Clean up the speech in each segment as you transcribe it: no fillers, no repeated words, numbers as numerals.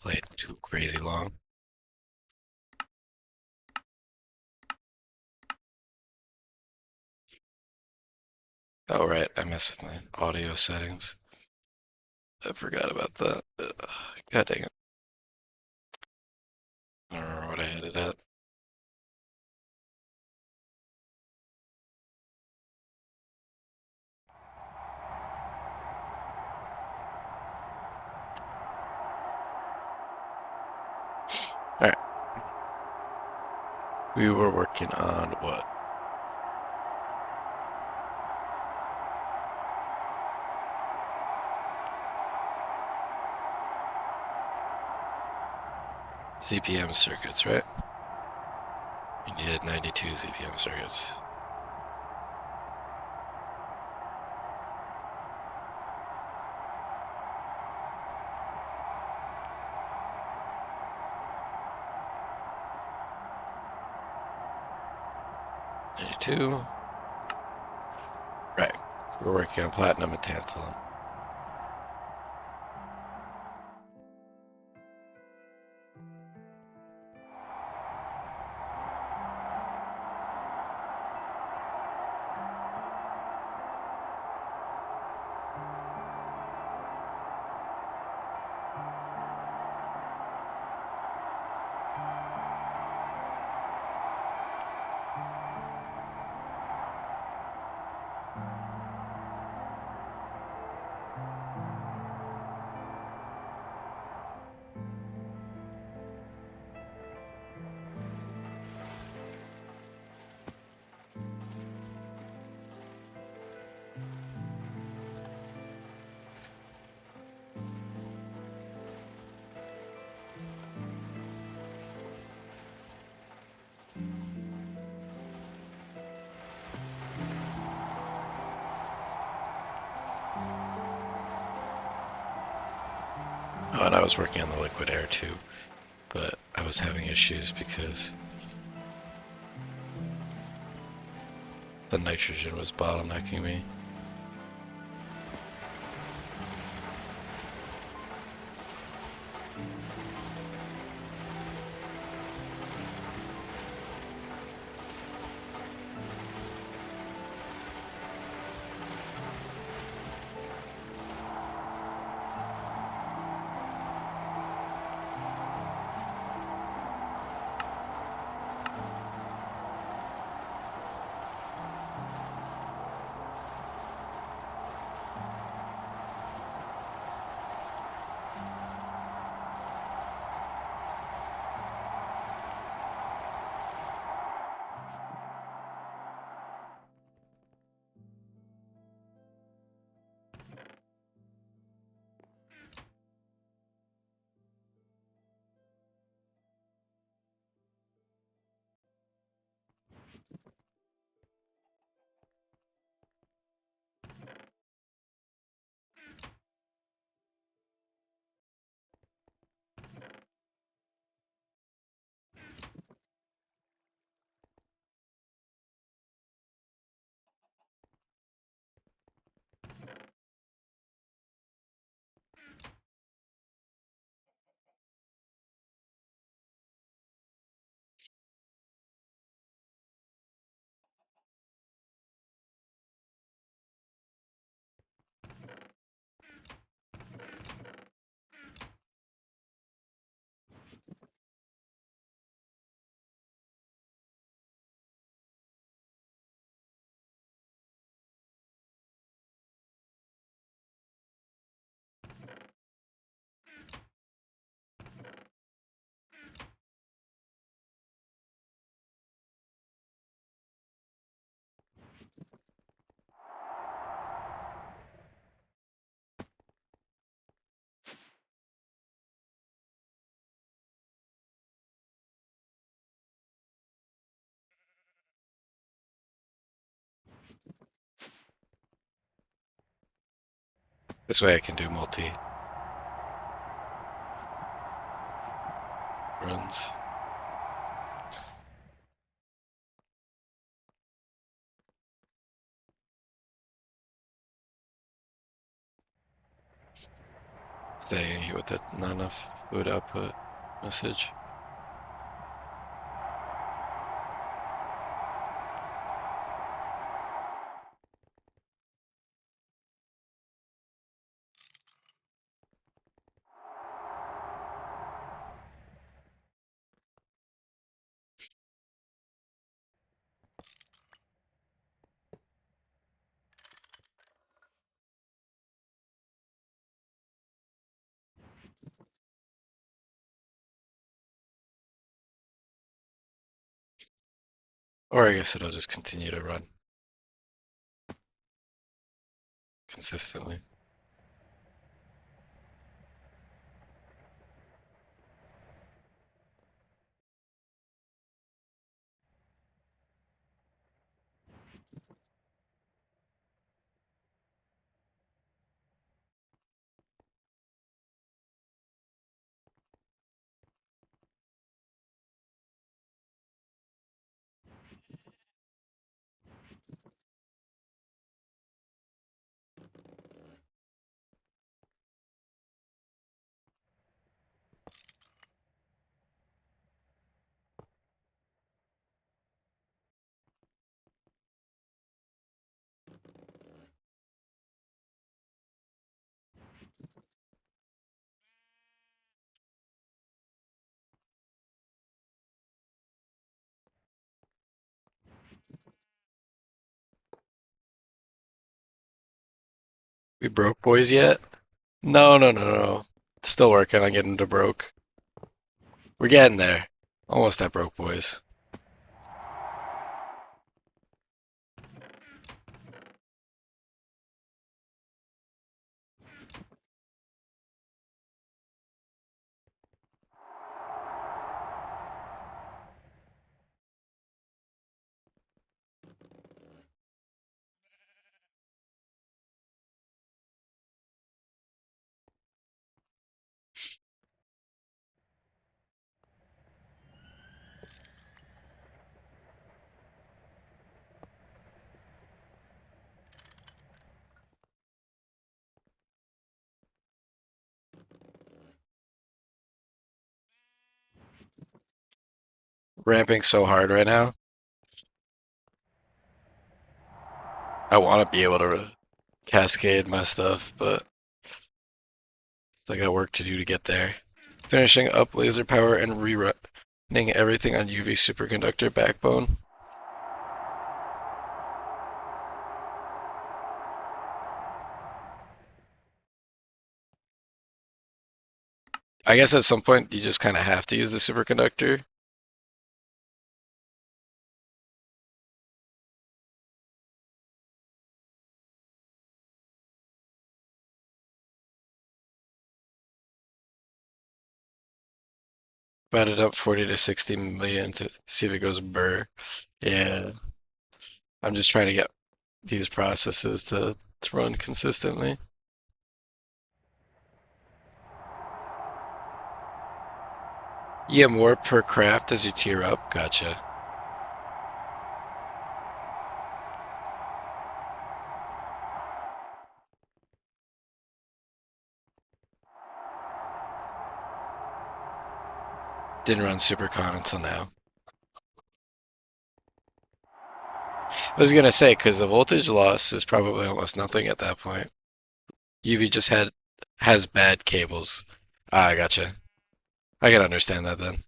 play too crazy long. Oh, right, I messed with my audio settings. I forgot about that. God dang it. I don't remember what I had it at. Alright. We were working on what? ZPM circuits, right? We needed 92 ZPM circuits. Two. Right. We're working on platinum and tantalum. Oh, and I was working on the liquid air too, but I was having issues because the nitrogen was bottlenecking me. This way I can do multi runs. Staying here with the not enough fluid output message. Or I guess it'll just continue to run consistently. We broke boys yet? No, no, no, no. Still working on getting to broke. We're getting there. Almost at broke boys. Ramping so hard right now. I want to be able to cascade my stuff, but still got work to do to get there. Finishing up laser power and rerunning everything on UV superconductor backbone. I guess at some point you just kind of have to use the superconductor. Bat it up 40 to 60 million to see if it goes burr. Yeah, I'm just trying to get these processes to run consistently. You get more per craft as you tier up. Gotcha. Didn't run SuperCon until now. I was gonna say, because the voltage loss is probably almost nothing at that point. UV just has bad cables. Ah, I gotcha. I can understand that then.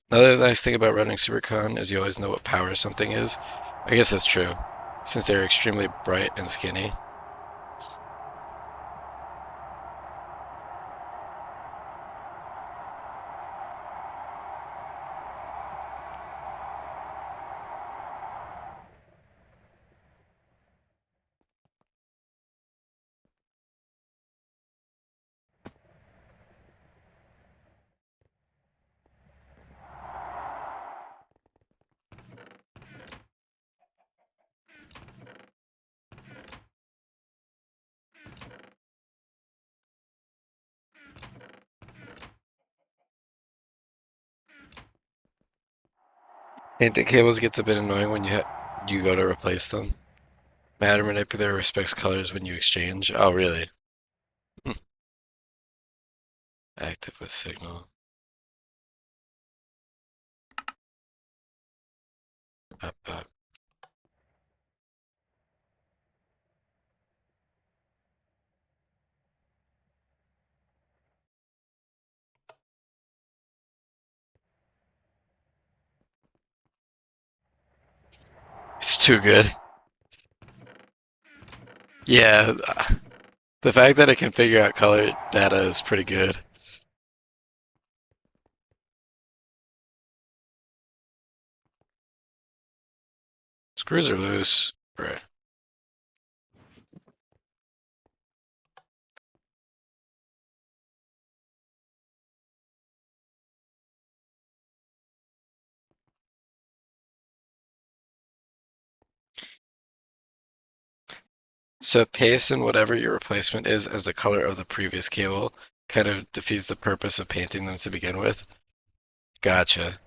Another nice thing about running SuperCon is you always know what power something is. I guess that's true, since they're extremely bright and skinny. Painting cables gets a bit annoying when you go to replace them. Matter manipulator respects colors when you exchange. Oh, really? Hmm. Active with signal. Up. It's too good. Yeah, the fact that it can figure out color data is pretty good. Screws are loose. Right. So paste in whatever your replacement is as the color of the previous cable kind of defeats the purpose of painting them to begin with. Gotcha.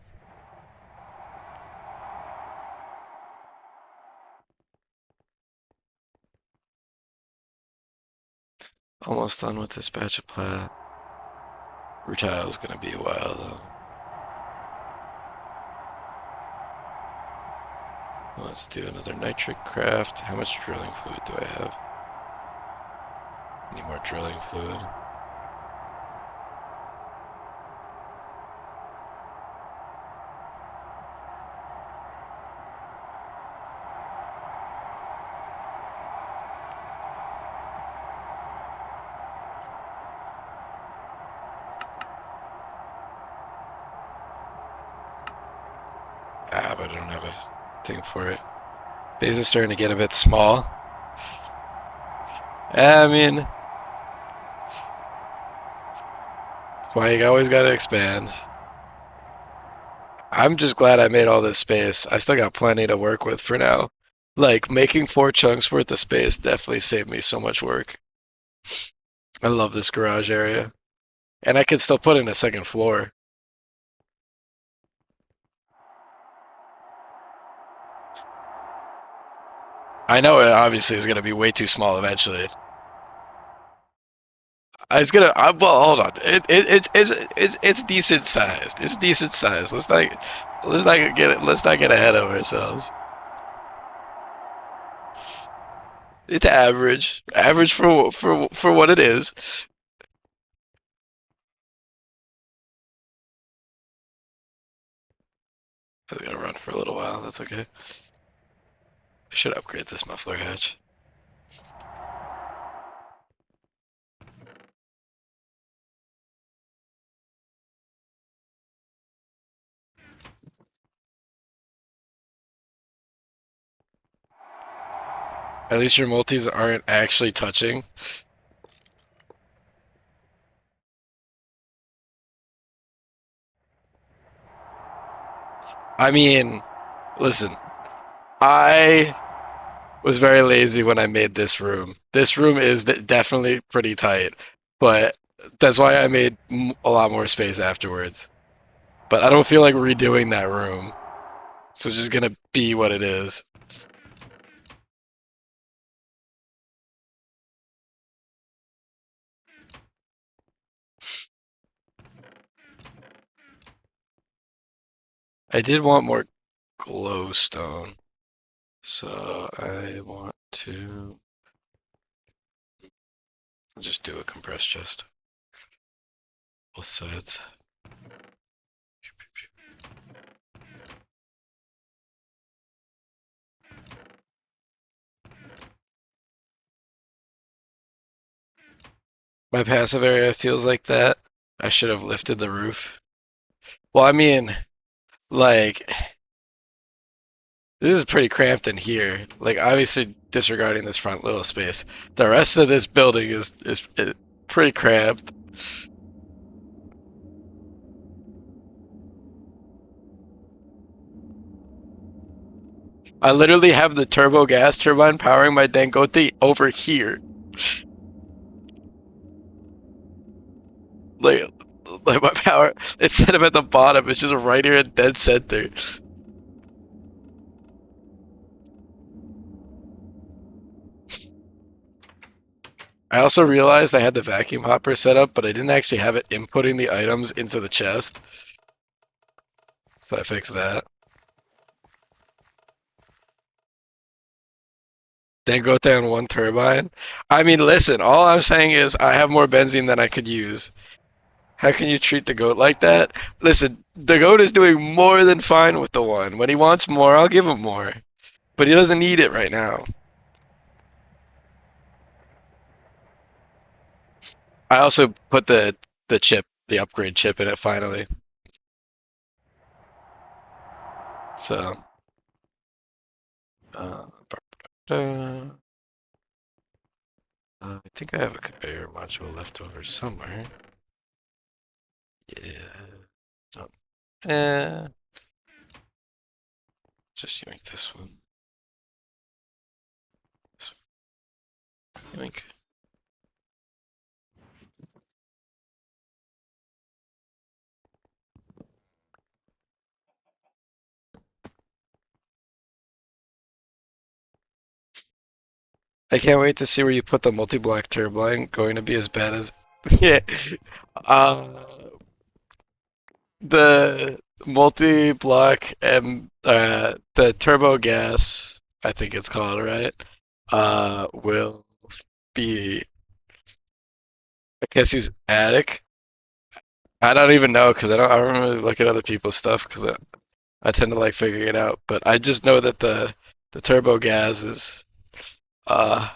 Almost done with this batch of plat. Rutile is gonna be a while though. Let's do another nitric craft. How much drilling fluid do I have? Need more drilling fluid. Ah, but I don't have a thing for it. Base is starting to get a bit small. I mean, that's why you always gotta expand. I'm just glad I made all this space. I still got plenty to work with for now. Like, making 4 chunks worth of space definitely saved me so much work. I love this garage area. And I could still put in a second floor. I know it obviously is going to be way too small eventually. Well, hold on. It's decent sized. It's decent sized. Let's not get ahead of ourselves. It's average. Average for what it is. I'm gonna run for a little while. That's okay. I should upgrade this muffler hatch. At least your multis aren't actually touching. I mean, listen, I was very lazy when I made this room. This room is definitely pretty tight, but that's why I made a lot more space afterwards. But I don't feel like redoing that room, so it's just gonna be what it is. I did want more glowstone, so I want to just do a compressed chest, both sides. My passive area feels like that. I should have lifted the roof. Well, I mean, like, this is pretty cramped in here. Like, obviously disregarding this front little space. The rest of this building is pretty cramped. I literally have the turbo gas turbine powering my Dangote over here. Like, like my power, instead of at the bottom, it's just right here in dead center. I also realized I had the vacuum hopper set up, but I didn't actually have it inputting the items into the chest. So I fixed that. Then go down one turbine. I mean, listen, all I'm saying is I have more benzene than I could use. How can you treat the goat like that? Listen, the goat is doing more than fine with the one. When he wants more, I'll give him more. But he doesn't need it right now. I also put the chip, the upgrade chip in it finally. So, uh, I think I have a conveyor module left over somewhere. Yeah. Oh. Eh, just yoink this one. This one. Yoink. I can't wait to see where you put the multi-block turbine. Going to be as bad as yeah. Uh, the multi-block and the turbo gas, I think it's called, right? Will be. I guess he's attic. I don't even know because I don't really look at other people's stuff because I tend to like figuring it out. But I just know that the turbo gas is uh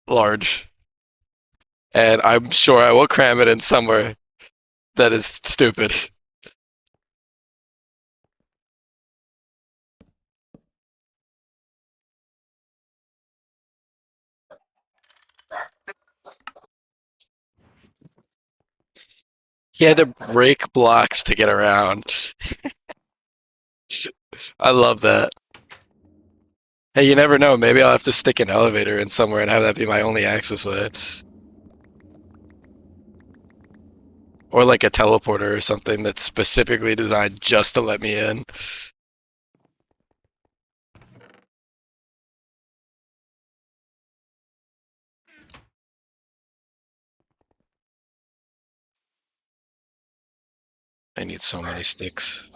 large, and I'm sure I will cram it in somewhere that is stupid. He had to break blocks to get around. I love that. Hey, you never know. Maybe I'll have to stick an elevator in somewhere and have that be my only access way. Or like a teleporter or something that's specifically designed just to let me in. I need so many sticks.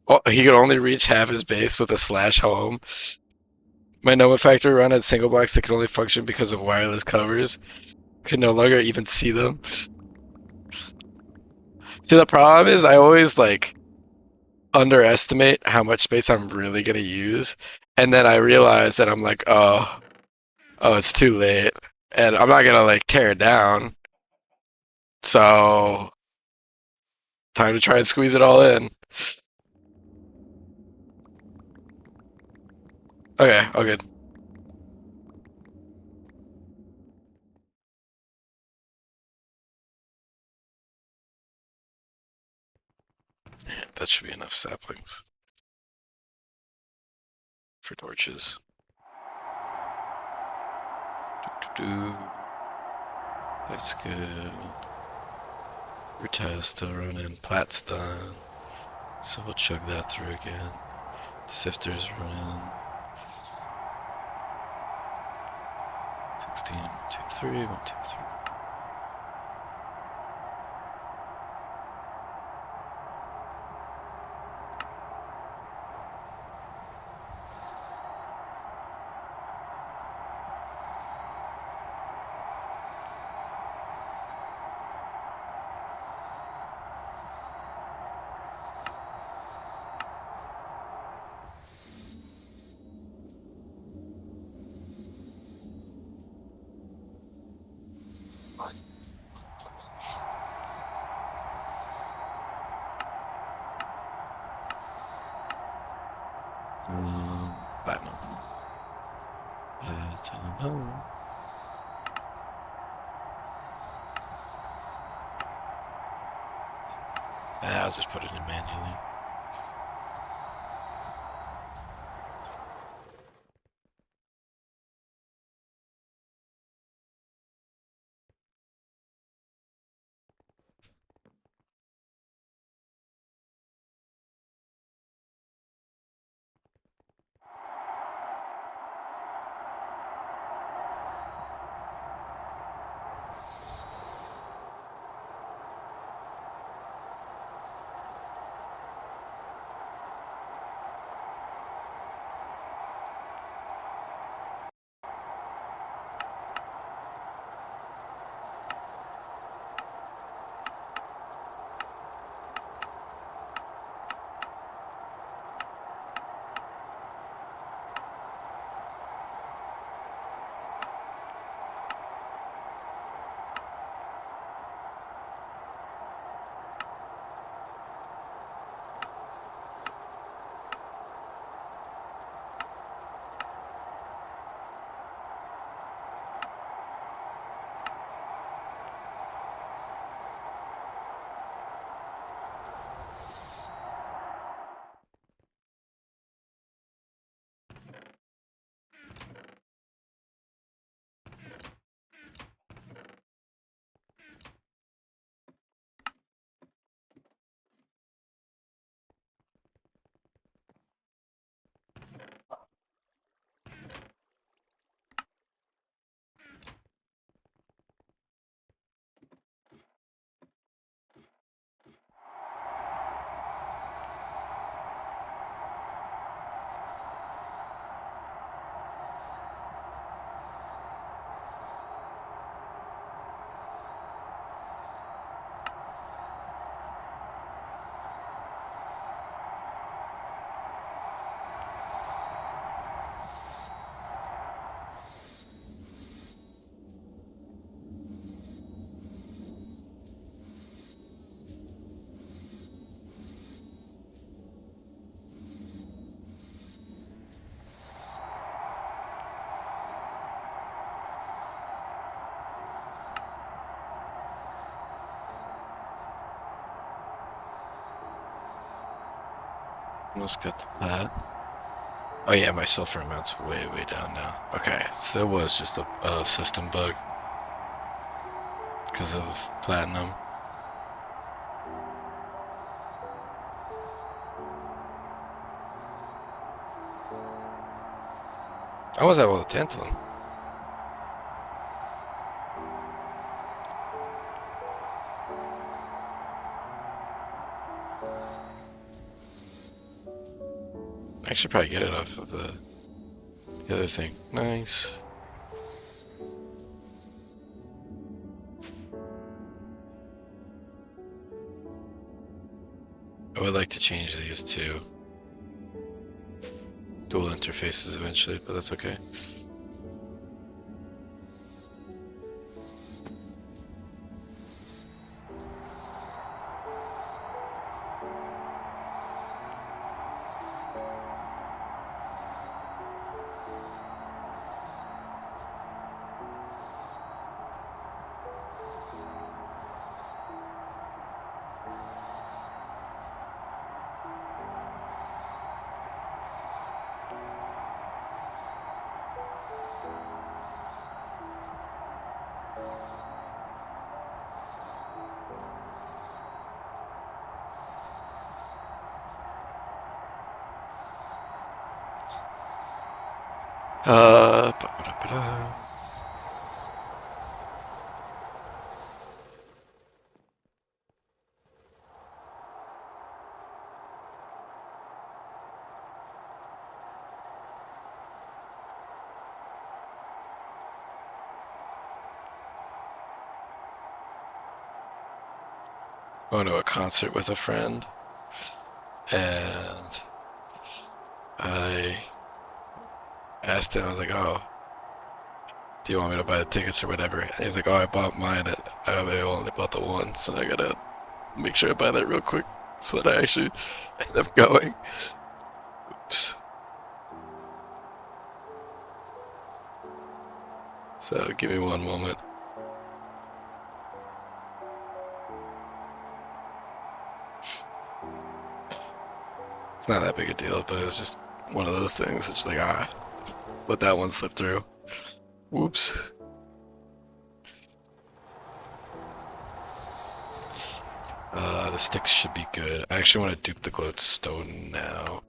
Oh, he could only reach half his base with a slash home. My Nova Factory run had single blocks that could only function because of wireless covers. Could no longer even see them. See, the problem is I always like underestimate how much space I'm really gonna use, and then I realize that I'm like, oh, it's too late, and I'm not gonna like tear it down. So time to try and squeeze it all in. Okay, all good. That should be enough saplings for torches. Doo-doo-doo. That's good. Your test still running. Plat's done. So we'll chug that through again. Sifter's running. 16, 1, 2, 3, 1, 2, 3. Platinum. Platinum. I'll just put it in manually. Almost got that. Oh yeah, my sulfur amount's way, way down now. Okay, so it was just a system bug because of platinum. I almost have all the tantalum. I should probably get it off of the other thing. Nice. I would like to change these to dual interfaces eventually, but that's okay. Ba-ba-da-ba-da. Going to a concert with a friend, and I asked him, I was like, "Oh, do you want me to buy the tickets or whatever?" And he's like, "Oh, I bought mine. I only bought the one, so I gotta make sure I buy that real quick so that I actually end up going." Oops. So give me one moment. It's not that big a deal, but it's just one of those things. It's just like, let that one slip through. Whoops. The sticks should be good. I actually want to dupe the glowstone now.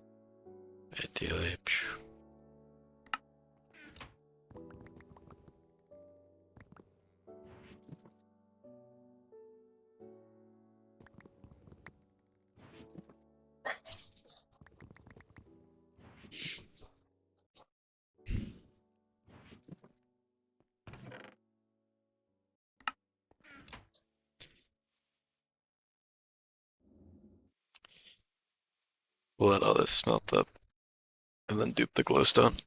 Ideally. We'll let all this smelt up and then dupe the glowstone.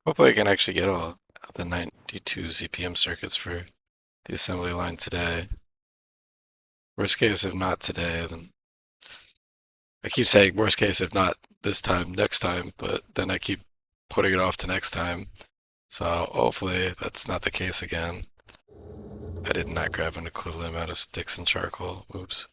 Hopefully I can actually get all the 92 ZPM circuits for the assembly line today. Worst case, if not today, then I keep saying worst case, if not this time, next time, but then I keep putting it off to next time. So hopefully that's not the case again. I did not grab an equivalent amount of sticks and charcoal. Oops.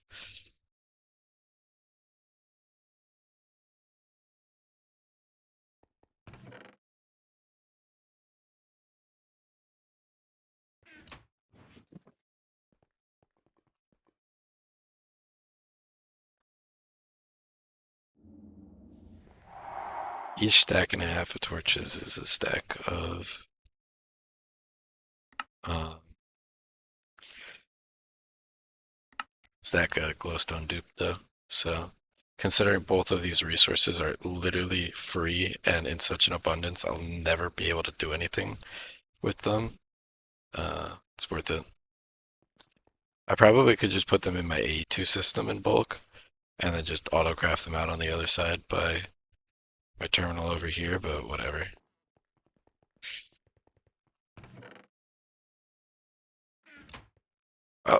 Each stack and a half of torches is a stack of um, stack a glowstone dupe though. So considering both of these resources are literally free and in such an abundance, I'll never be able to do anything with them. It's worth it. I probably could just put them in my A2 system in bulk and then just autograph them out on the other side by my terminal over here, but whatever. Oh,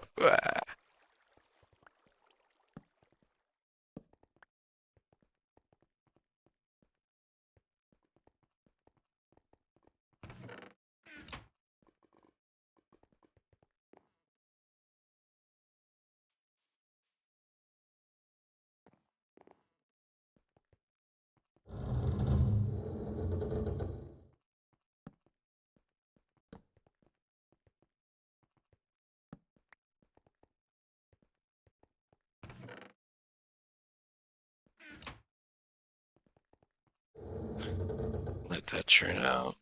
let that churn out.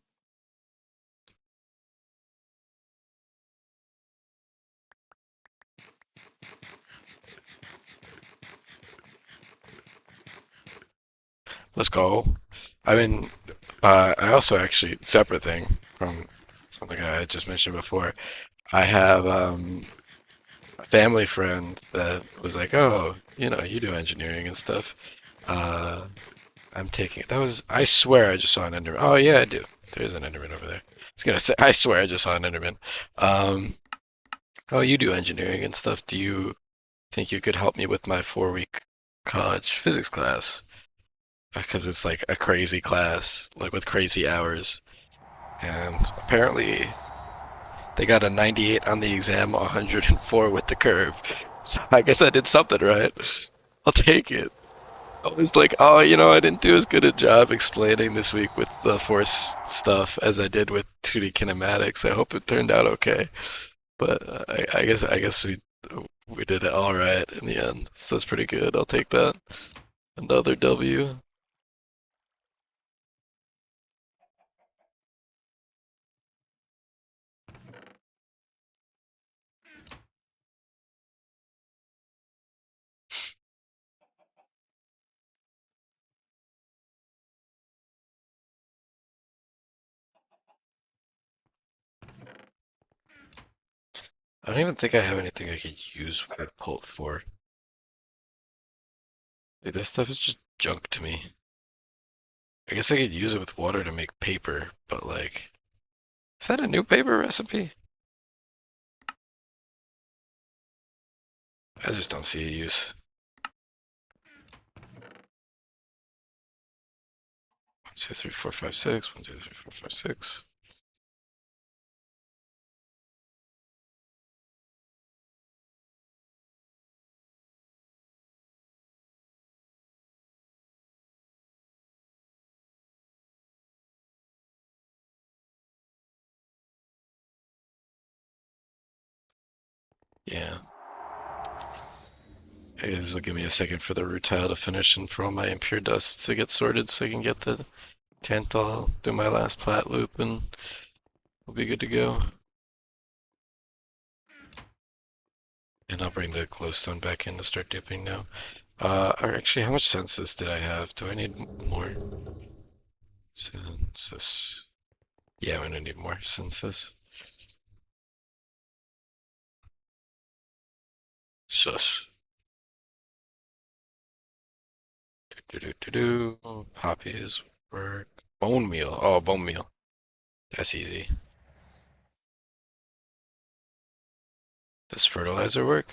Let's go. I mean, I also actually, separate thing from something I just mentioned before. I have a family friend that was like, "Oh, you do engineering and stuff." Uh, I'm taking that was. I swear I just saw an Enderman. Oh yeah, I do. There's an Enderman over there. I was gonna say, I swear I just saw an Enderman. Um, oh, you do engineering and stuff. Do you think you could help me with my 4-week college physics class? Because it's like a crazy class, like with crazy hours. And apparently they got a 98 on the exam, 104 with the curve. So I guess I did something right. I'll take it. I was like, oh, I didn't do as good a job explaining this week with the force stuff as I did with 2D kinematics. I hope it turned out okay. But I guess we did it all right in the end. So that's pretty good. I'll take that. Another W. I don't even think I have anything I could use with Pult for. Dude, this stuff is just junk to me. I guess I could use it with water to make paper, but like, is that a new paper recipe? I just don't see a use. 1, 2, 3, 4, 5, 6. 1, 2, 3, 4, 5, 6. Yeah. Hey, this will give me a second for the rutile to finish and for all my impure dust to get sorted so I can get the Tantal, do my last plat loop, and we'll be good to go. And I'll bring the glowstone back in to start dipping now. Or actually, how much census did I have? Do I need more? Census. Yeah, I'm gonna need more census. Sus. Do. Poppies work. Bone meal. Oh, bone meal. That's easy. Does fertilizer work?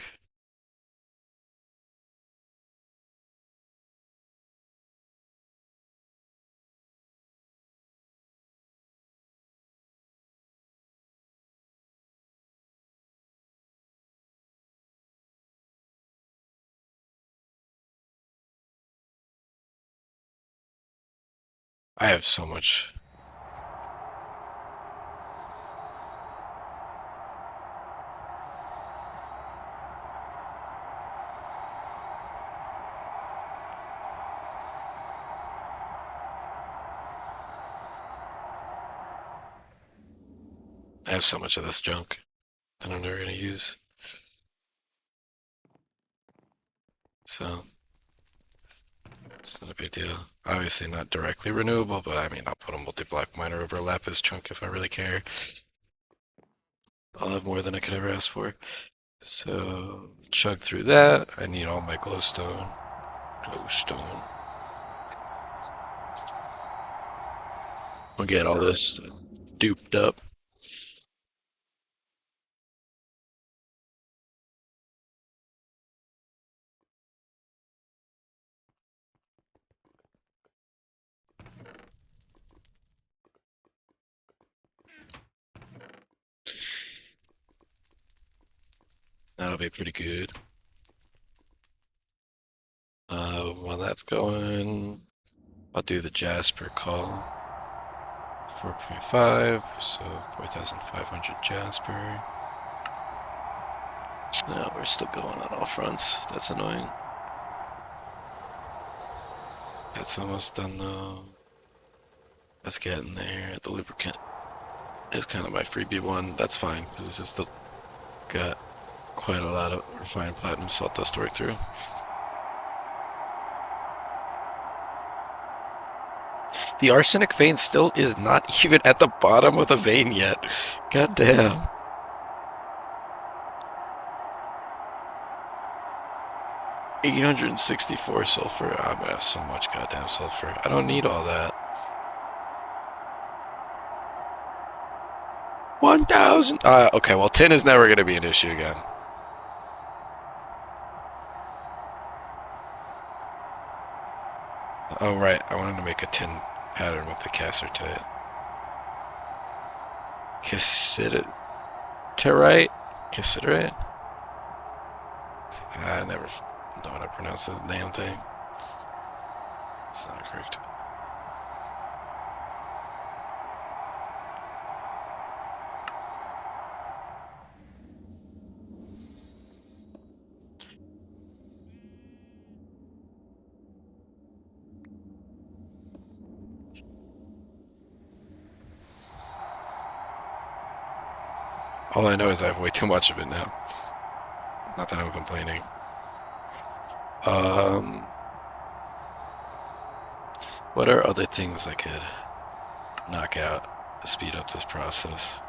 I have so much. I have so much of this junk that I'm never gonna use. So it's not a big deal. Obviously not directly renewable, but I mean, I'll put a multi-block miner over a lapis chunk if I really care. I'll have more than I could ever ask for. So chug through that. I need all my glowstone. Glowstone. We'll get all this duped up. That'll be pretty good. While that's going, I'll do the Jasper call. 4.5, so 4,500 Jasper. No, we're still going on all fronts. That's annoying. That's almost done though. That's getting there. The lubricant is kind of my freebie one. That's fine, because this has still got quite a lot of refined platinum salt dust to work through. The arsenic vein still is not even at the bottom of the vein yet. God damn. $864 sulfur. I'm gonna have so much goddamn sulfur. I don't need all that. 1,000. Okay, well, tin is never gonna be an issue again. Oh, right. I wanted to make a tin pattern with the cassiterite. Cassiterite? Cassiterite? I never know how to pronounce this damn thing. It's not correct. All I know is I have way too much of it now. Not that I'm complaining. What are other things I could knock out to speed up this process?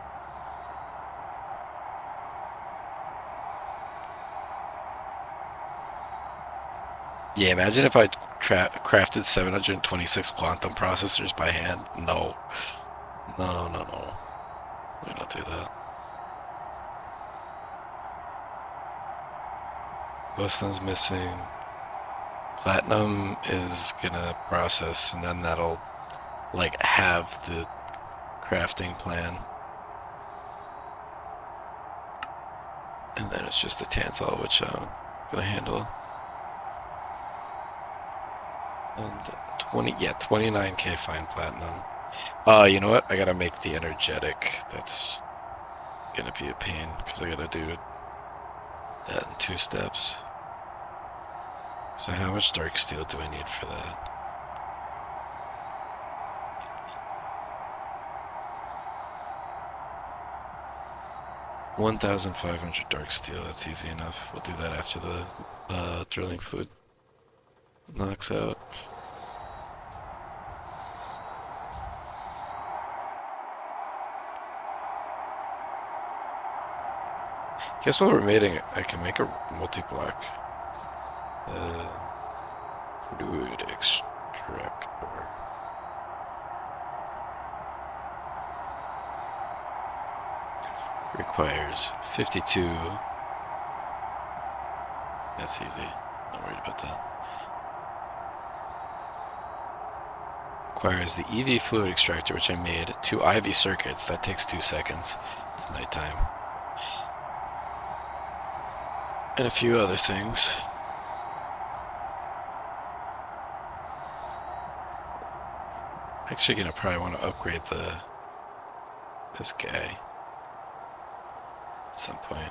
Yeah, imagine if I crafted 726 quantum processors by hand. No. No, no, no. Let me not do that. Glowstone's missing. Platinum is gonna process, and then that'll, like, have the crafting plan. And then it's just the tantal, which I'm gonna handle. And 29k fine platinum. You know what? I gotta make the energetic. That's gonna be a pain, because I gotta do that in 2 steps. So how much dark steel do I need for that? $1,500 dark steel, that's easy enough. We'll do that after the drilling fluid knocks out. Guess while we're mating, I can make a multi-block fluid extractor. Requires 52. That's easy. Not worried about that. Requires the EV fluid extractor, which I made, 2 IV circuits. That takes 2 seconds. It's nighttime. And a few other things. Actually gonna probably want to upgrade this guy at some point.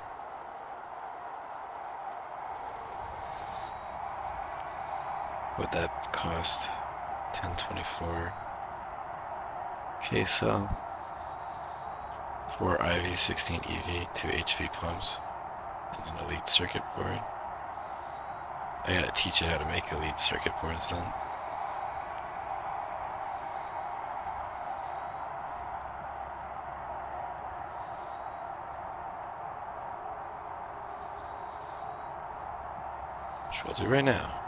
What'd that cost? 1024 K-cell, 4 IV, 16 EV, 2 HV pumps, and an elite circuit board. I gotta teach it how to make elite circuit boards then. Which we'll do right now.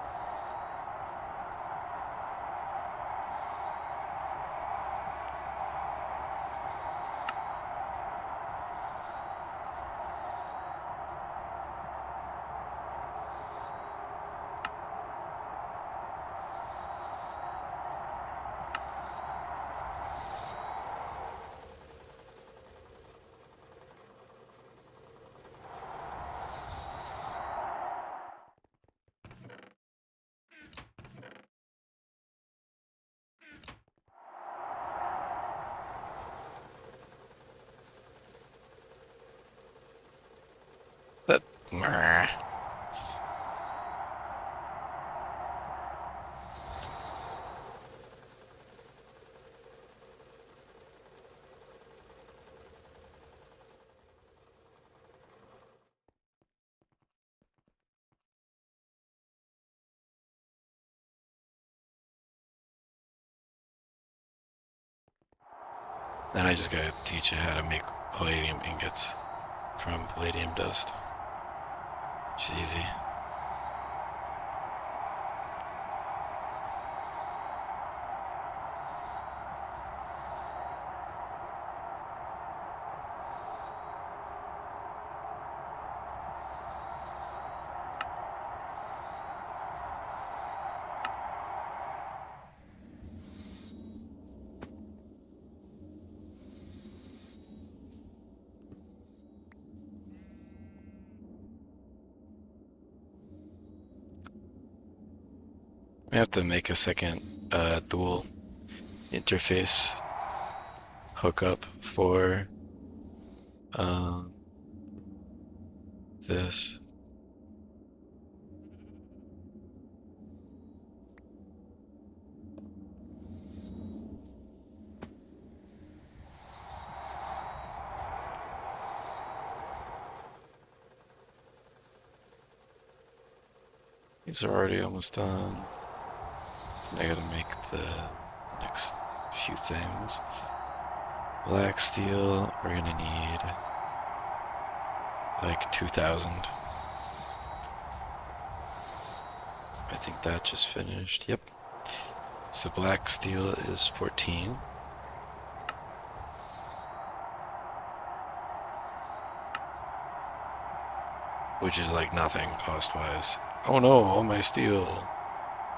That. Then I just gotta teach it how to make palladium ingots from palladium dust. Which is easy. We have to make a second dual interface hookup for this. These are already almost done. And I gotta make the next few things. Black steel, we're gonna need like 2,000. I think that just finished. Yep. So black steel is 14. Which is like nothing cost-wise. Oh no, all my steel.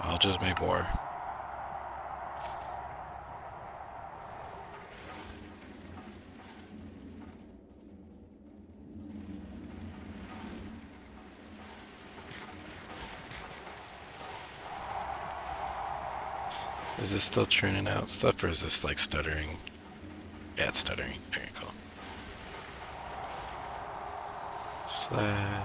I'll just make more. Is this still churning out stuff, or is this like stuttering? Yeah, it's stuttering. There you go. Slag.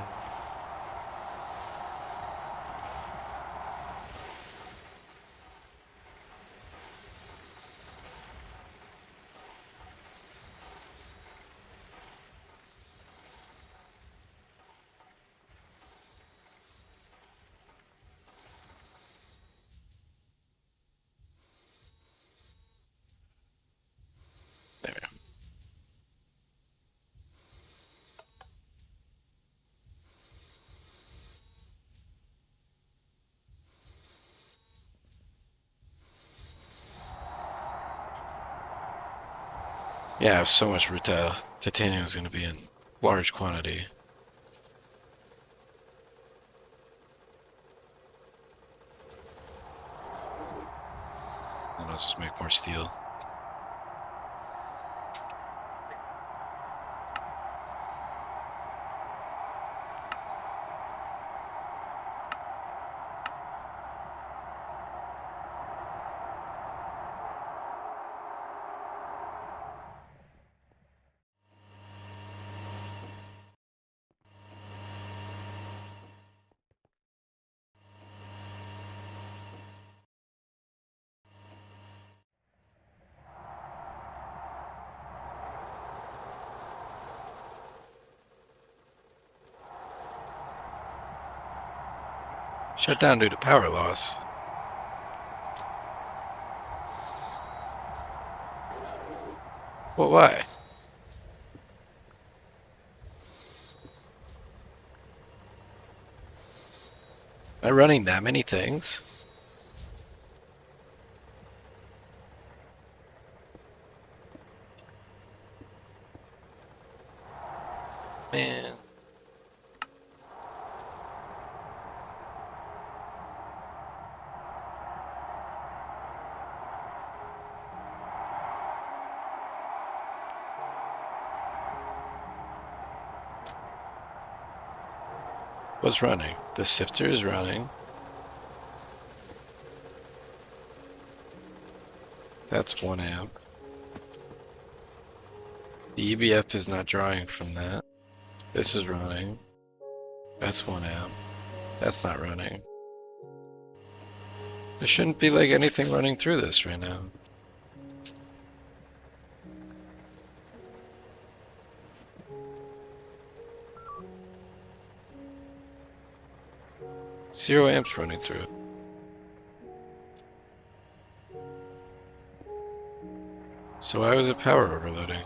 There we go. Yeah, I have so much rutile. Titanium is going to be in large quantity. And I'll just make more steel. Shut down due to power loss. Well, why? Am I running that many things? Man. What's running? The sifter is running. That's 1 amp. The EBF is not drawing from that. This is running. That's 1 amp. That's not running. There shouldn't be like anything running through this right now. Zero amps running through it. So why was it power overloading?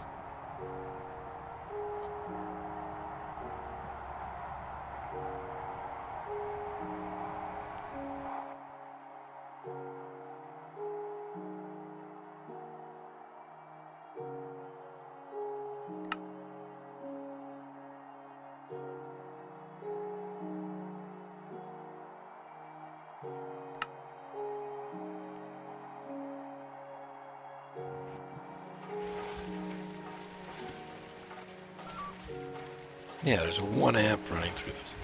Yeah, there's a 1 amp running through this.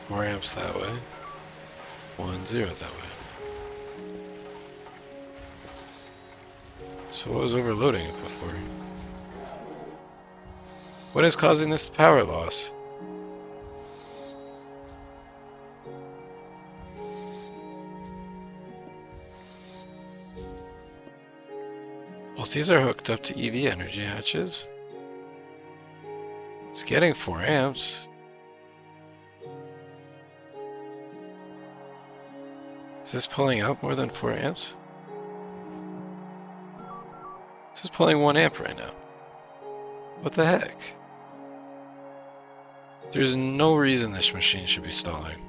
4 amps that way. 1, 0 that way. So what was overloading it before? What is causing this power loss? Well, these are hooked up to EV energy hatches. It's getting 4 amps. Is this pulling out more than 4 amps? This is pulling 1 amp right now. What the heck? There's no reason this machine should be stalling.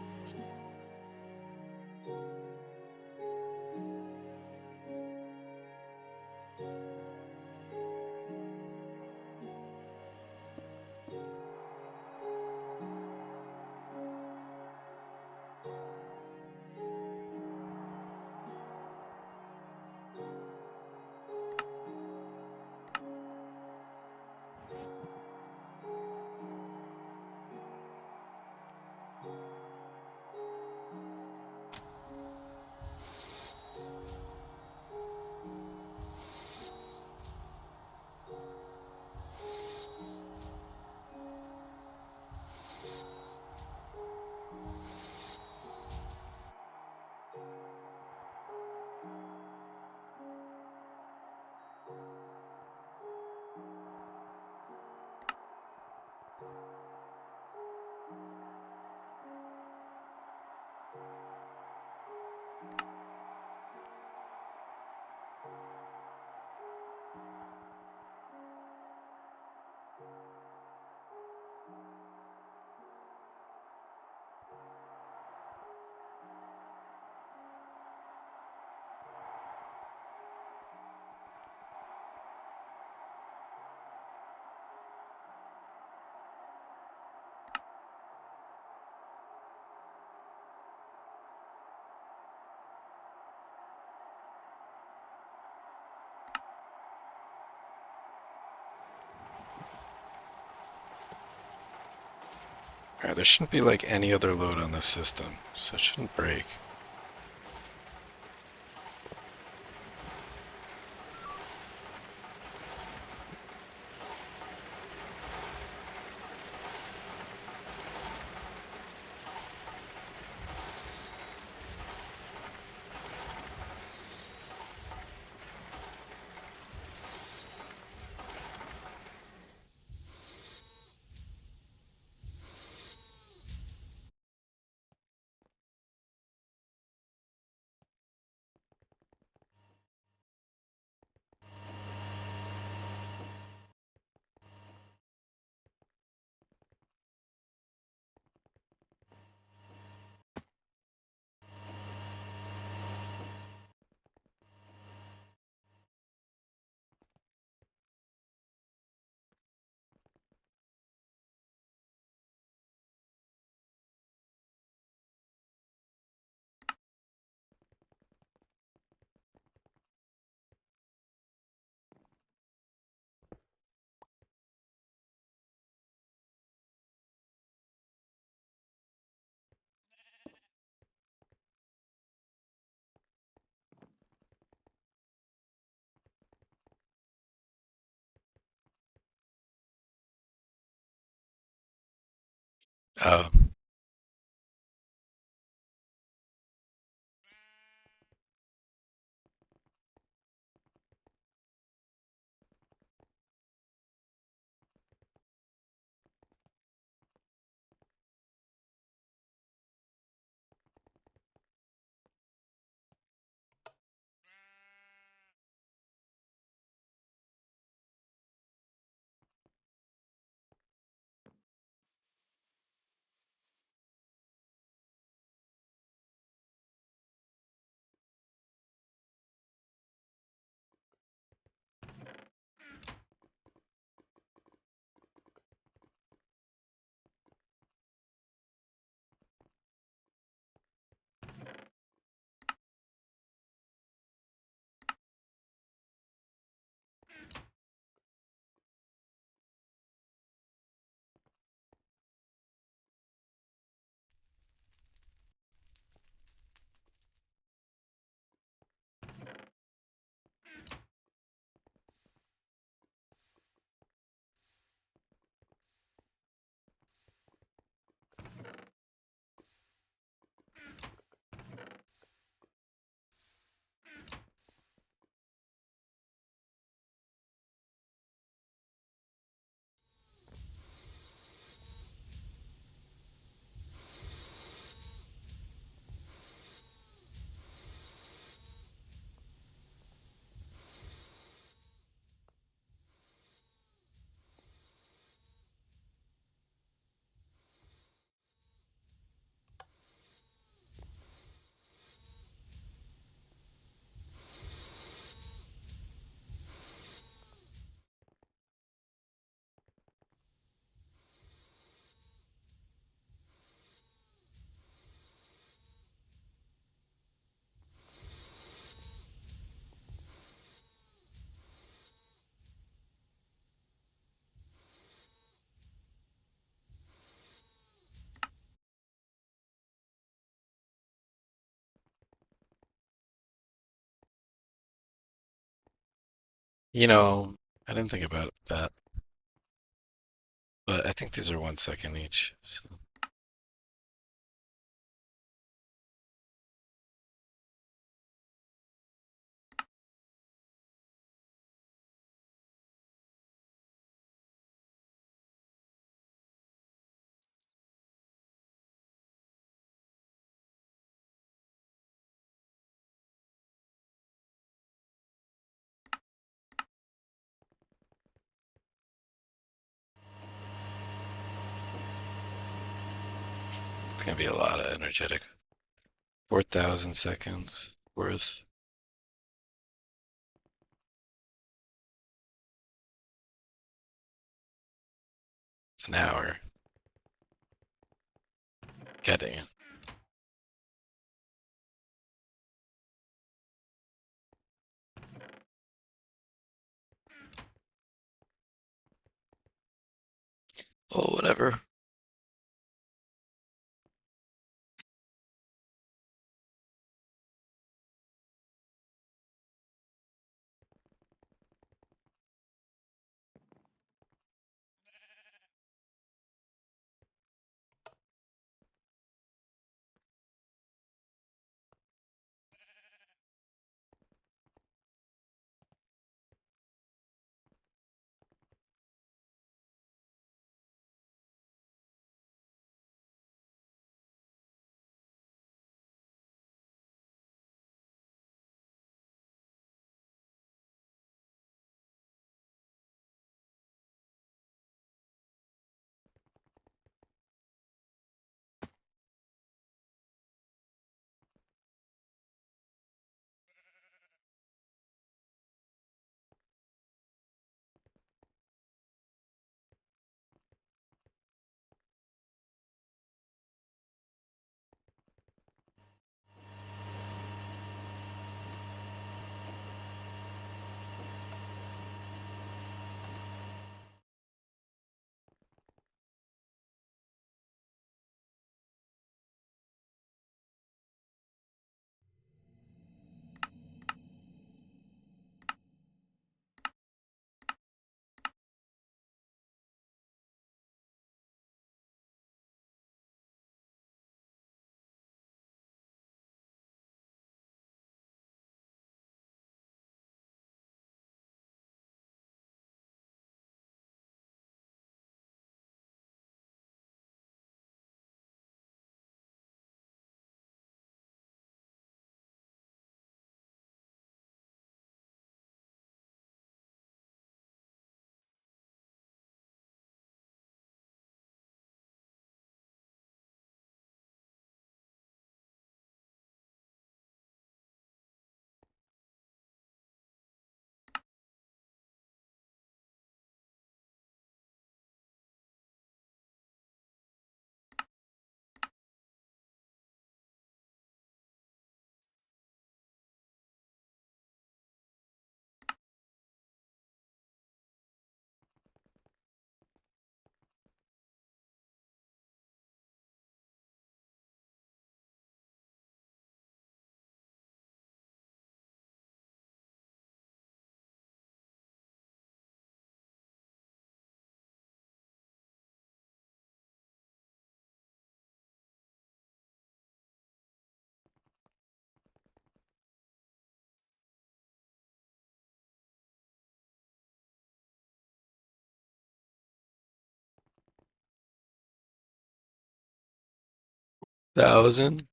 Alright, there shouldn't be like any other load on this system, so it shouldn't break. Oh, you know, I didn't think about that, but I think these are 1 second each. So it's gonna be a lot of energetic. 4,000 seconds worth. It's an hour. Getting it. Oh, whatever. 1,000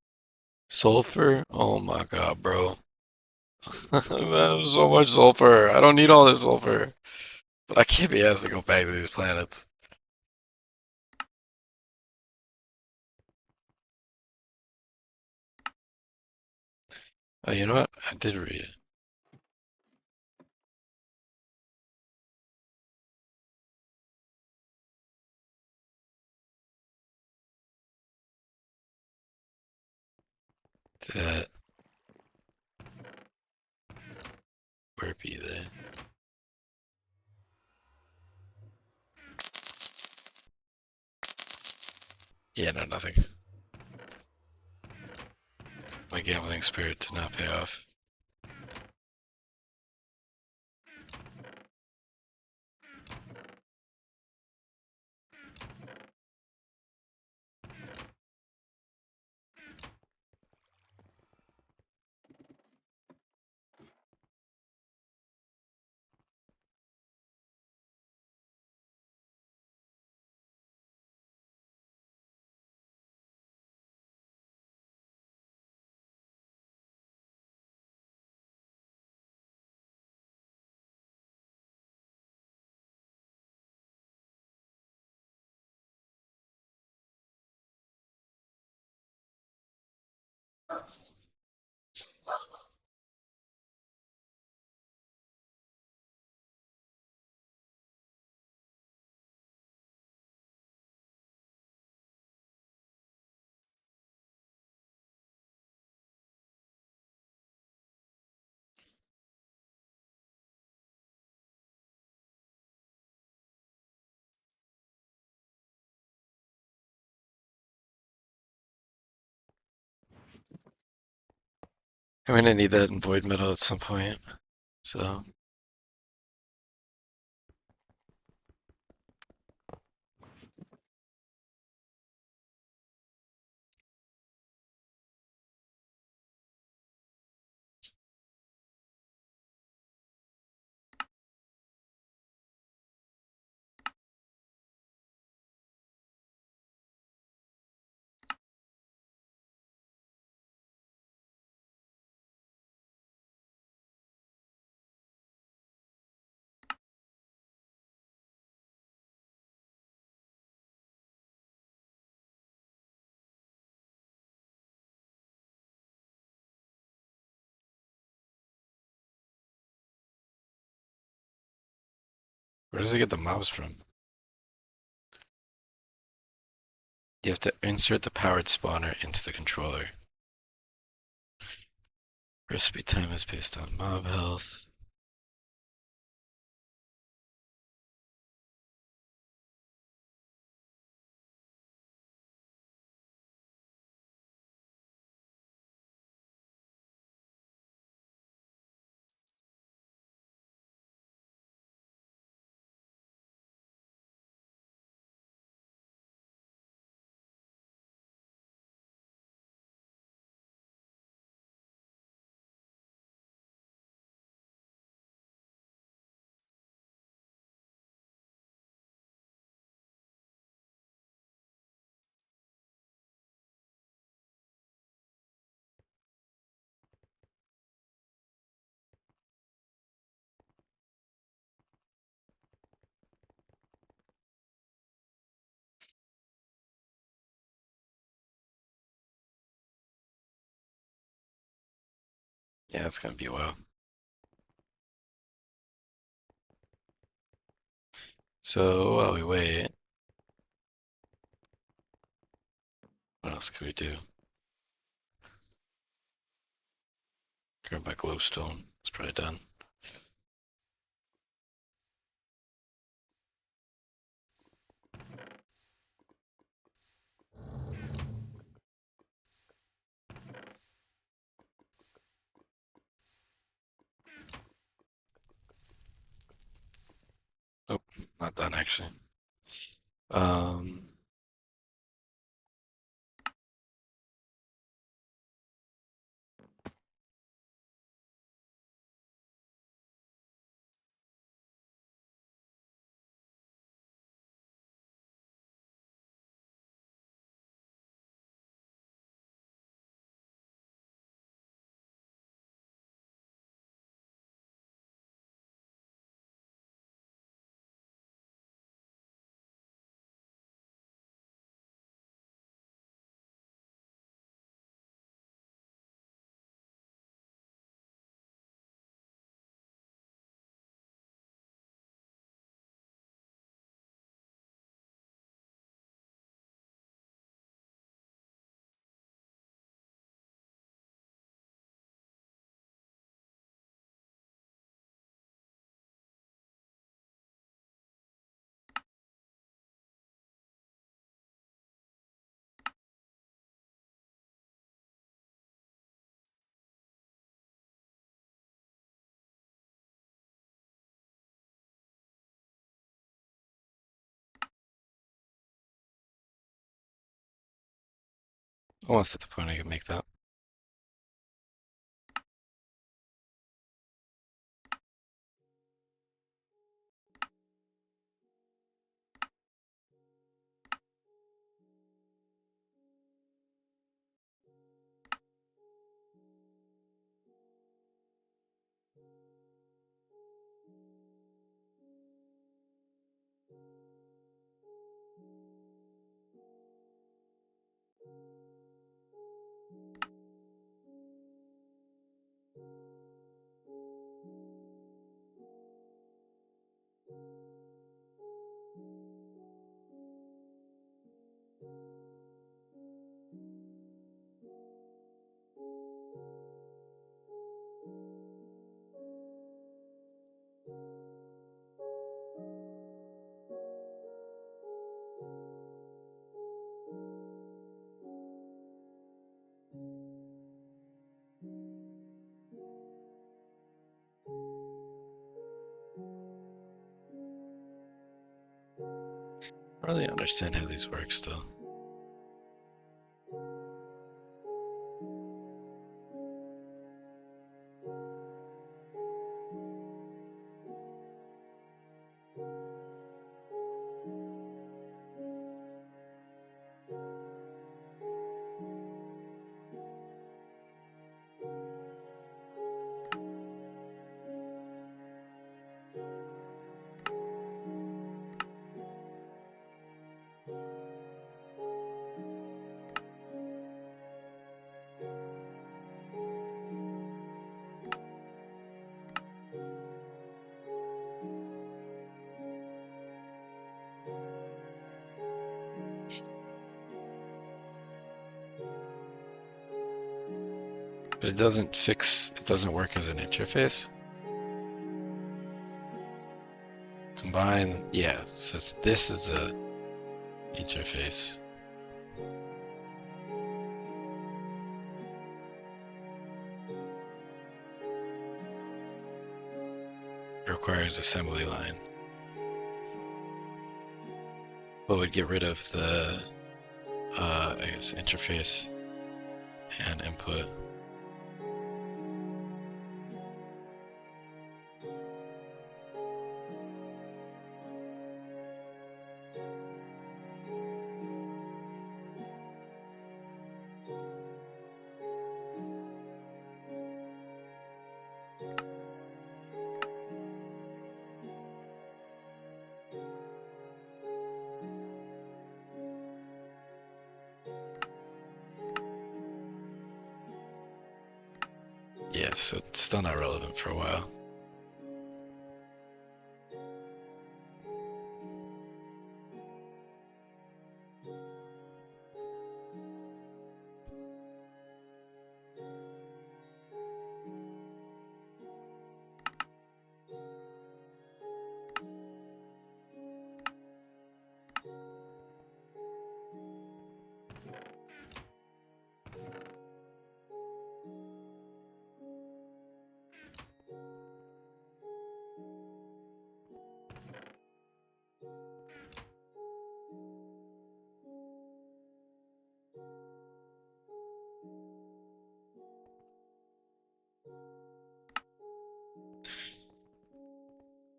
sulfur. Oh my God, bro. That's so much sulfur. I don't need all this sulfur. But I can't be asked to go back to these planets. Oh, you know what? I did read it. That where be they? Yeah, no, nothing. My gambling spirit did not pay off. I'm gonna need that in void metal at some point. So where does it get the mobs from? You have to insert the powered spawner into the controller. Recipe time is based on mob health. Yeah, it's gonna be a while. So while we wait, what else can we do? Grab my glowstone. It's probably done. Nope, not done actually. Um, Almost at the point I can make that. I don't really understand how these work still. But it doesn't work as an interface. Combine, yeah, so this is the interface. It requires assembly line. But would get rid of the, I guess, interface and input. Yeah, so it's still not relevant for a while.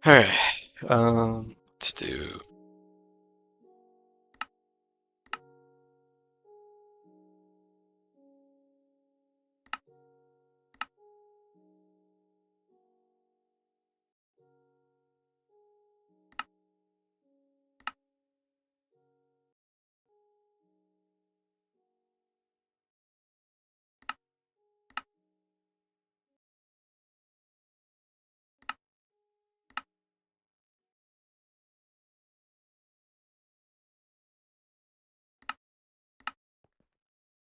Alright, let's do.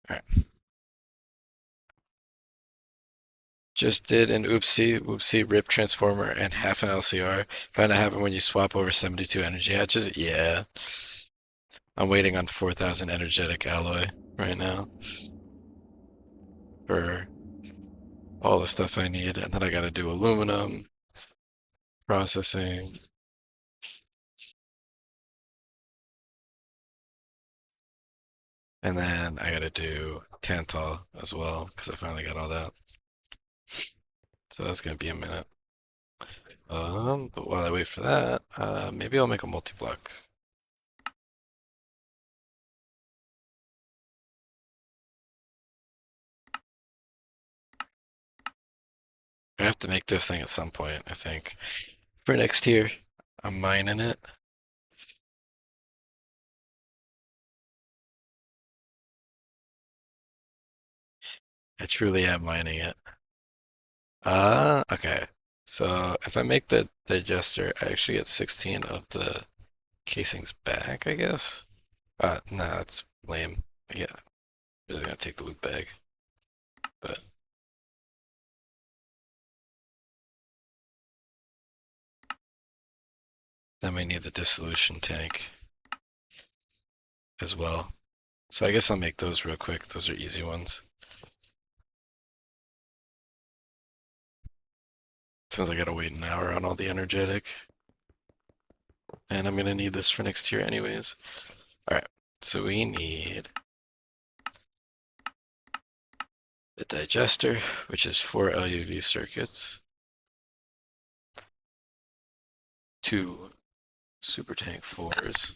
Alright. Just did an whoopsie rip transformer and half an LCR. Found it happen when you swap over 72 energy hatches. Yeah. I'm waiting on 4,000 energetic alloy right now for all the stuff I need, and then I gotta do aluminum processing. And then I gotta do Tantal as well, because I finally got all that. So that's gonna be a minute. But while I wait for that, maybe I'll make a multi-block. I have to make this thing at some point, I think. For next year, I'm mining it. I truly am mining it. Okay. So if I make the digester, I actually get 16 of the casings back, I guess. Nah, that's lame. Yeah, I'm just gonna take the loot bag. But then we need the dissolution tank as well. So I guess I'll make those real quick. Those are easy ones. Since I gotta wait an hour on all the energetic. And I'm gonna need this for next year anyways. Alright, so we need the digester, which is 4 LUV circuits, 2 super tank 4s,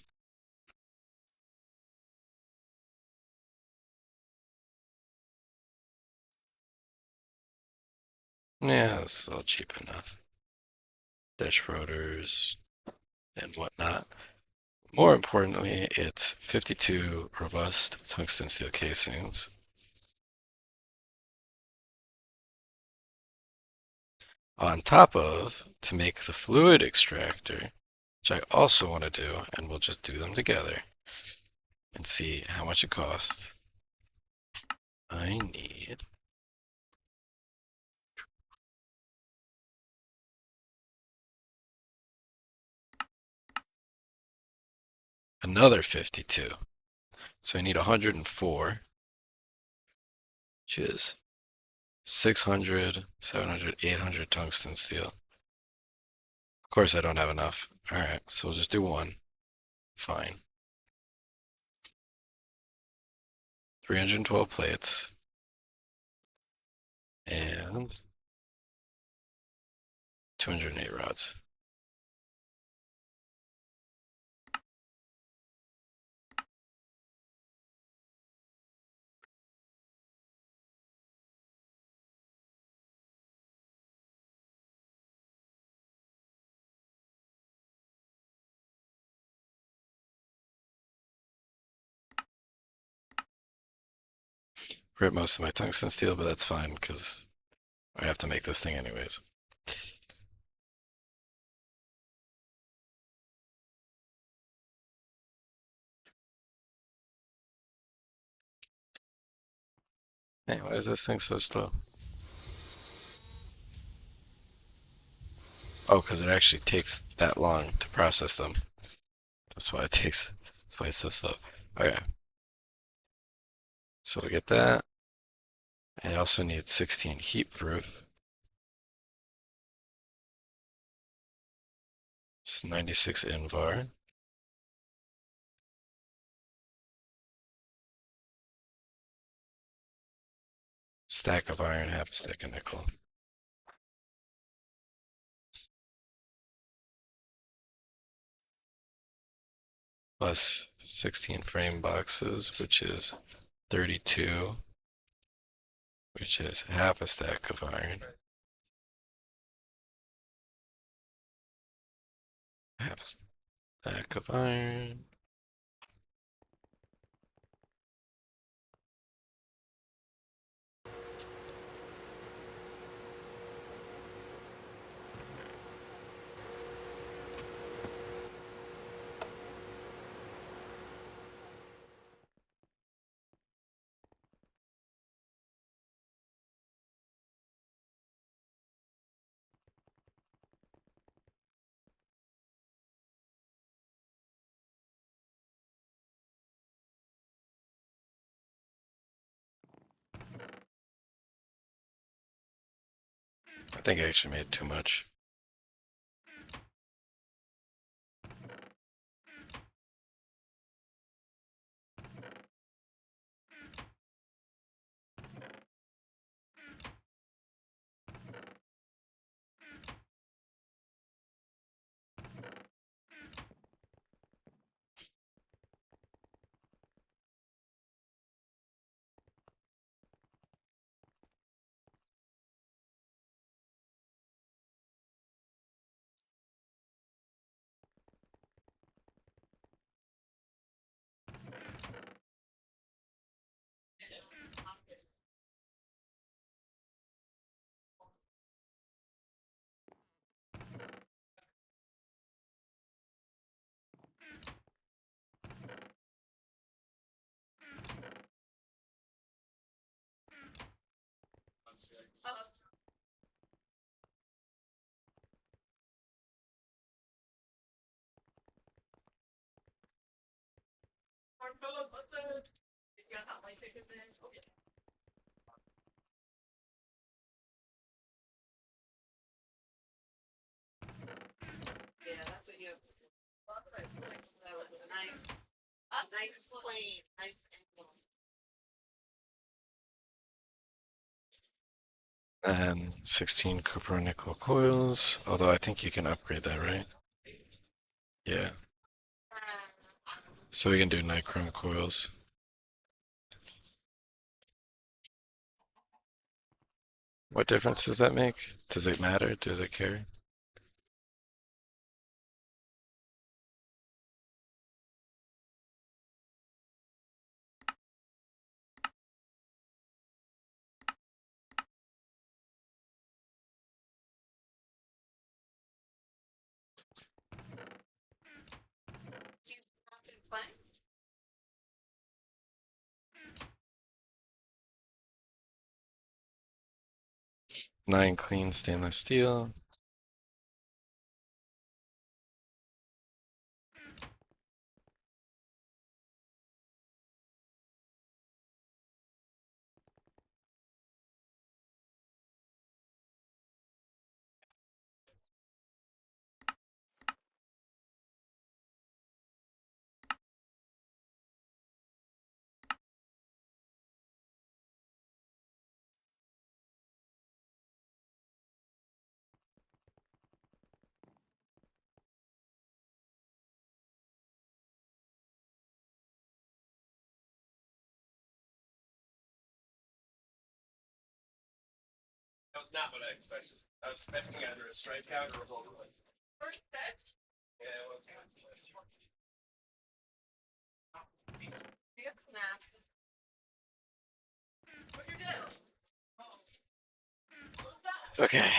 yeah, this is all cheap enough. Dash rotors and whatnot. More importantly, it's 52 robust tungsten steel casings. On top of, to make the fluid extractor, which I also want to do, and we'll just do them together and see how much it costs. I need another 52. So I need 104, which is 600, 700, 800 tungsten steel. Of course I don't have enough. Alright, so we'll just do one. Fine. 312 plates. And 208 rods. Rip most of my tungsten steel, but that's fine because I have to make this thing anyways. Hey, why is this thing so slow? Oh, because it actually takes that long to process them. That's why it takes, that's why it's so slow. Okay, so we get that. I also need 16 heat proof. Just 96 invar. Stack of iron, half a stack of nickel. Plus 16 frame boxes, which is 32, which is half a stack of iron. Half a stack of iron. I think I actually made too much. And 16 copper nickel coils, although I think you can upgrade that, right? Yeah. So we can do nichrome coils. What difference does that make? Does it matter? Does it care? Nine clean stainless steel. That was not what I expected. I was expecting either a strikeout or a home run. First pitch? Yeah, it was. It's not. What you do? Okay.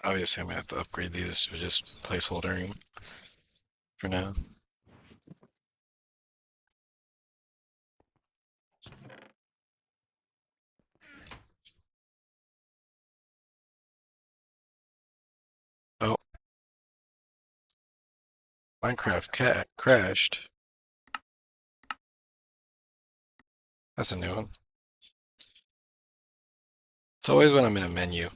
Obviously, I'm gonna have to upgrade these. We're just placeholdering for now. Oh, Minecraft cat crashed. That's a new one. It's always when I'm in a menu.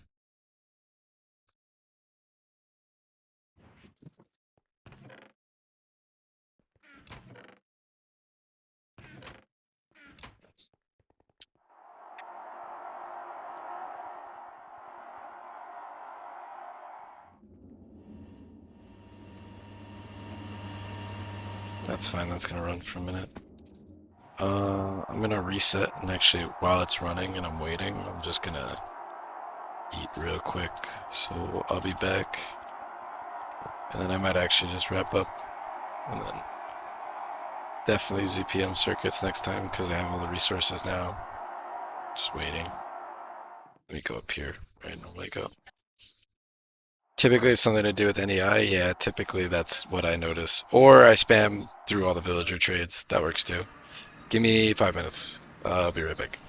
That's fine. That's gonna run for a minute. I'm gonna reset, and actually, while it's running and I'm waiting, I'm just gonna eat real quick. So I'll be back, and then I might actually just wrap up, and then definitely ZPM circuits next time because I have all the resources now. Just waiting. Let me go up here where I normally go. Typically, it's something to do with NEI. Yeah, typically that's what I notice. Or I spam through all the villager trades. That works too. Give me 5 minutes. I'll be right back.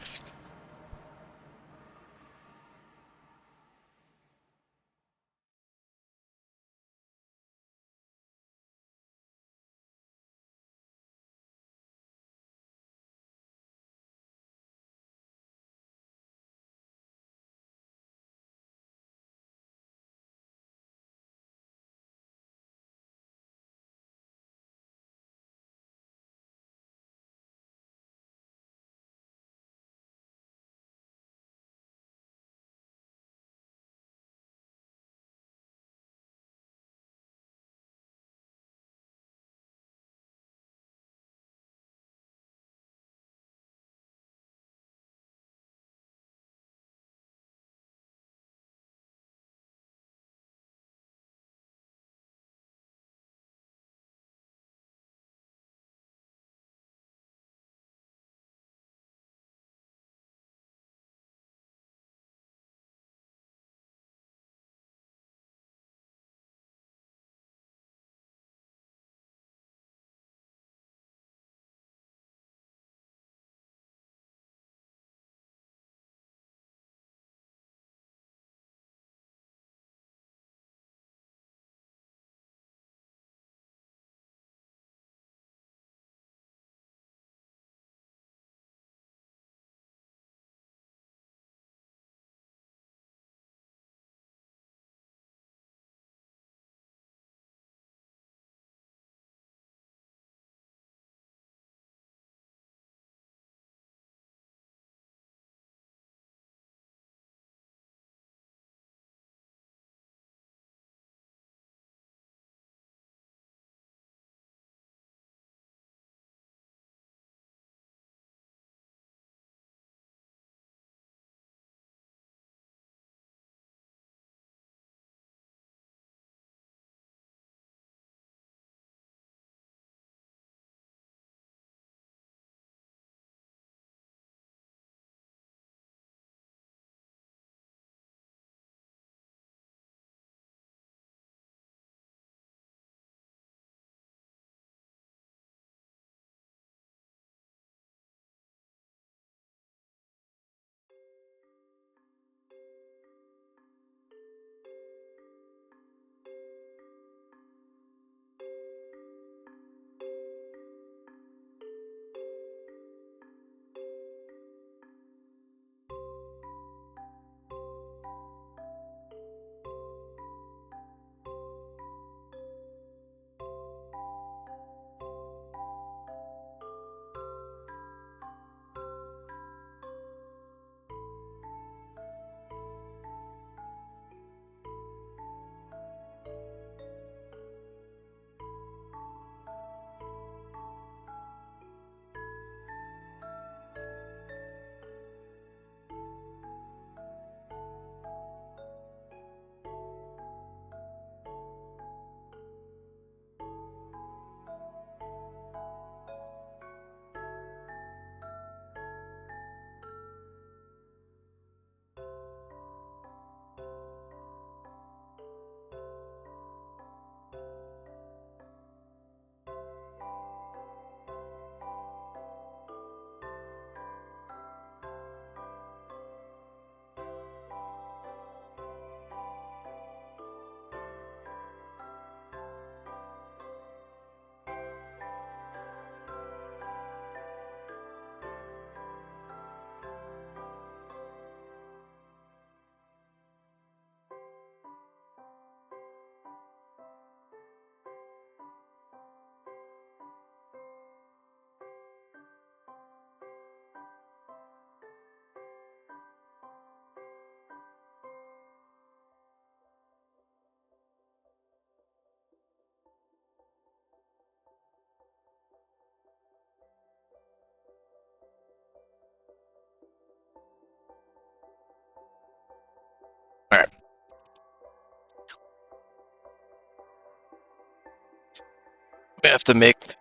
We have to make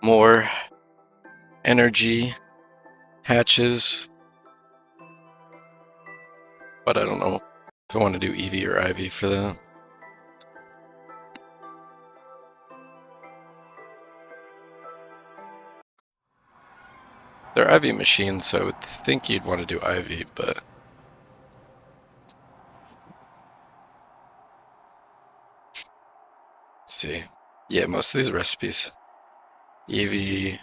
more energy hatches, but I don't know if I want to do EV or IV for that. They're IV machines, so I would think you'd want to do IV, but let's see. Yeah, most of these recipes, EV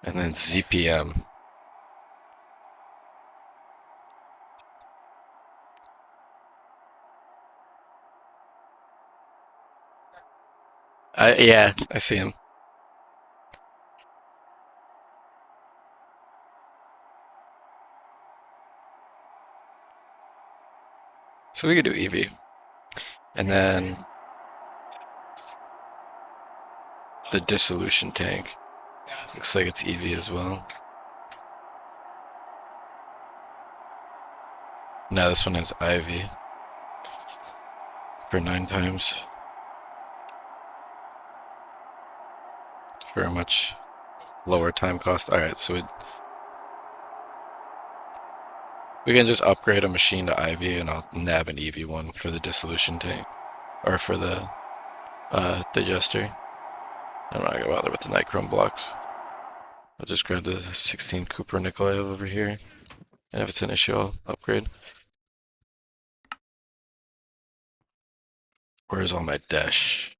and then ZPM. Yeah, I see him. So we could do EV. And then the dissolution tank. Looks like it's EV as well. No, this one is IV for 9 times. For a much lower time cost. Alright, so we can just upgrade a machine to IV and I'll nab an EV one for the dissolution tank. Or for the digester. I'm not gonna bother with the nichrome blocks. I'll just grab the 16 Cooper nickel I have over here. And if it's an issue, I'll upgrade. Where's all my dash?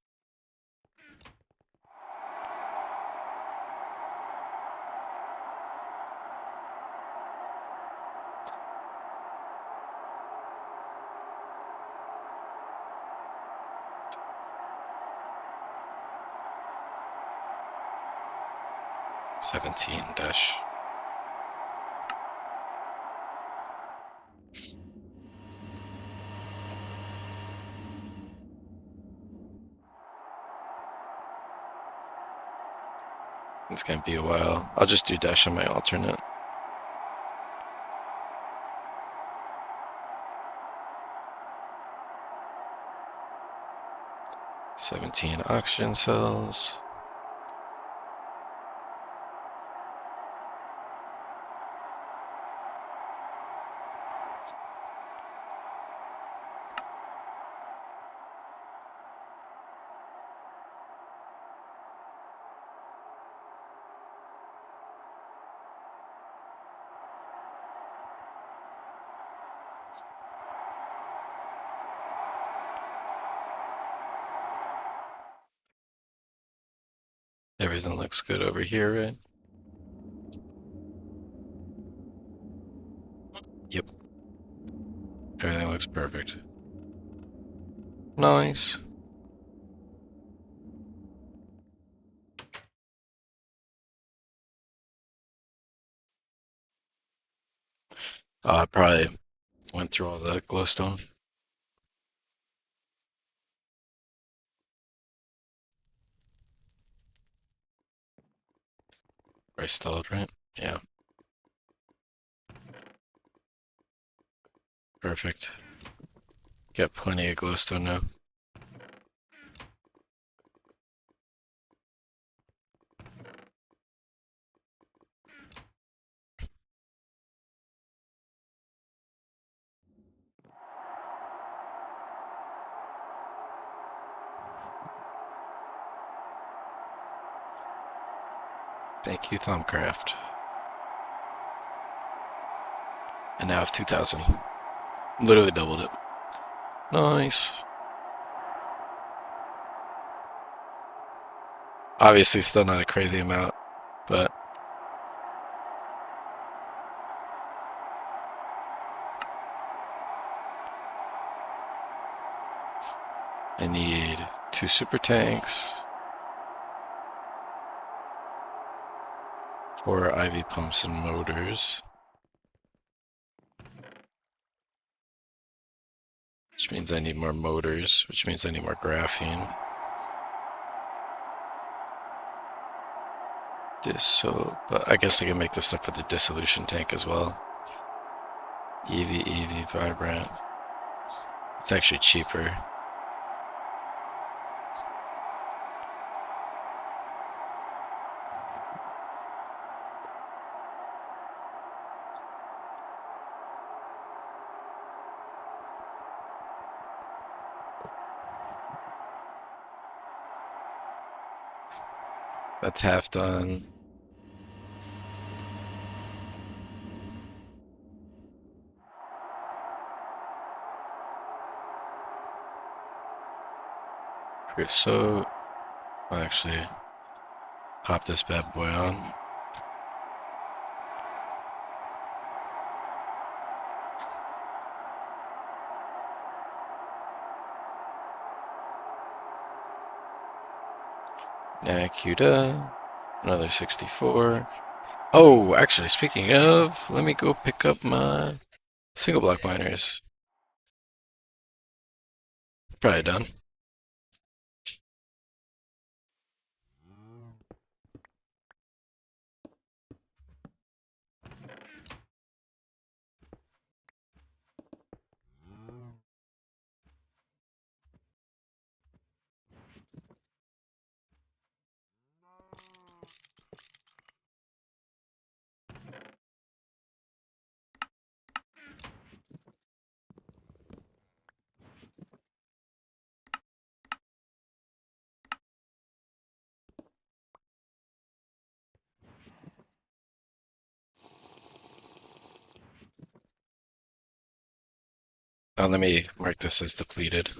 -17. It's gonna be a while. I'll just do dash on my alternate. "17 oxygen cells. Everything looks good over here, right? Yep. Everything looks perfect. Nice. I probably went through all the glowstone. I stalled, right? Yeah. Perfect. Got plenty of glowstone now. Thank you, Thumbcraft. And now I have 2,000. Literally doubled it. Nice. Obviously still not a crazy amount, but I need 2 super tanks, 4 IV pumps and motors, which means I need more motors, which means I need more graphene. But I guess I can make this stuff for the dissolution tank as well. EV, vibrant. It's actually cheaper. That's half done. So, I'll actually pop this bad boy on. Nakuda, another 64. Oh, actually, speaking of, let me go pick up my single block miners. Probably done. Let me mark this as depleted.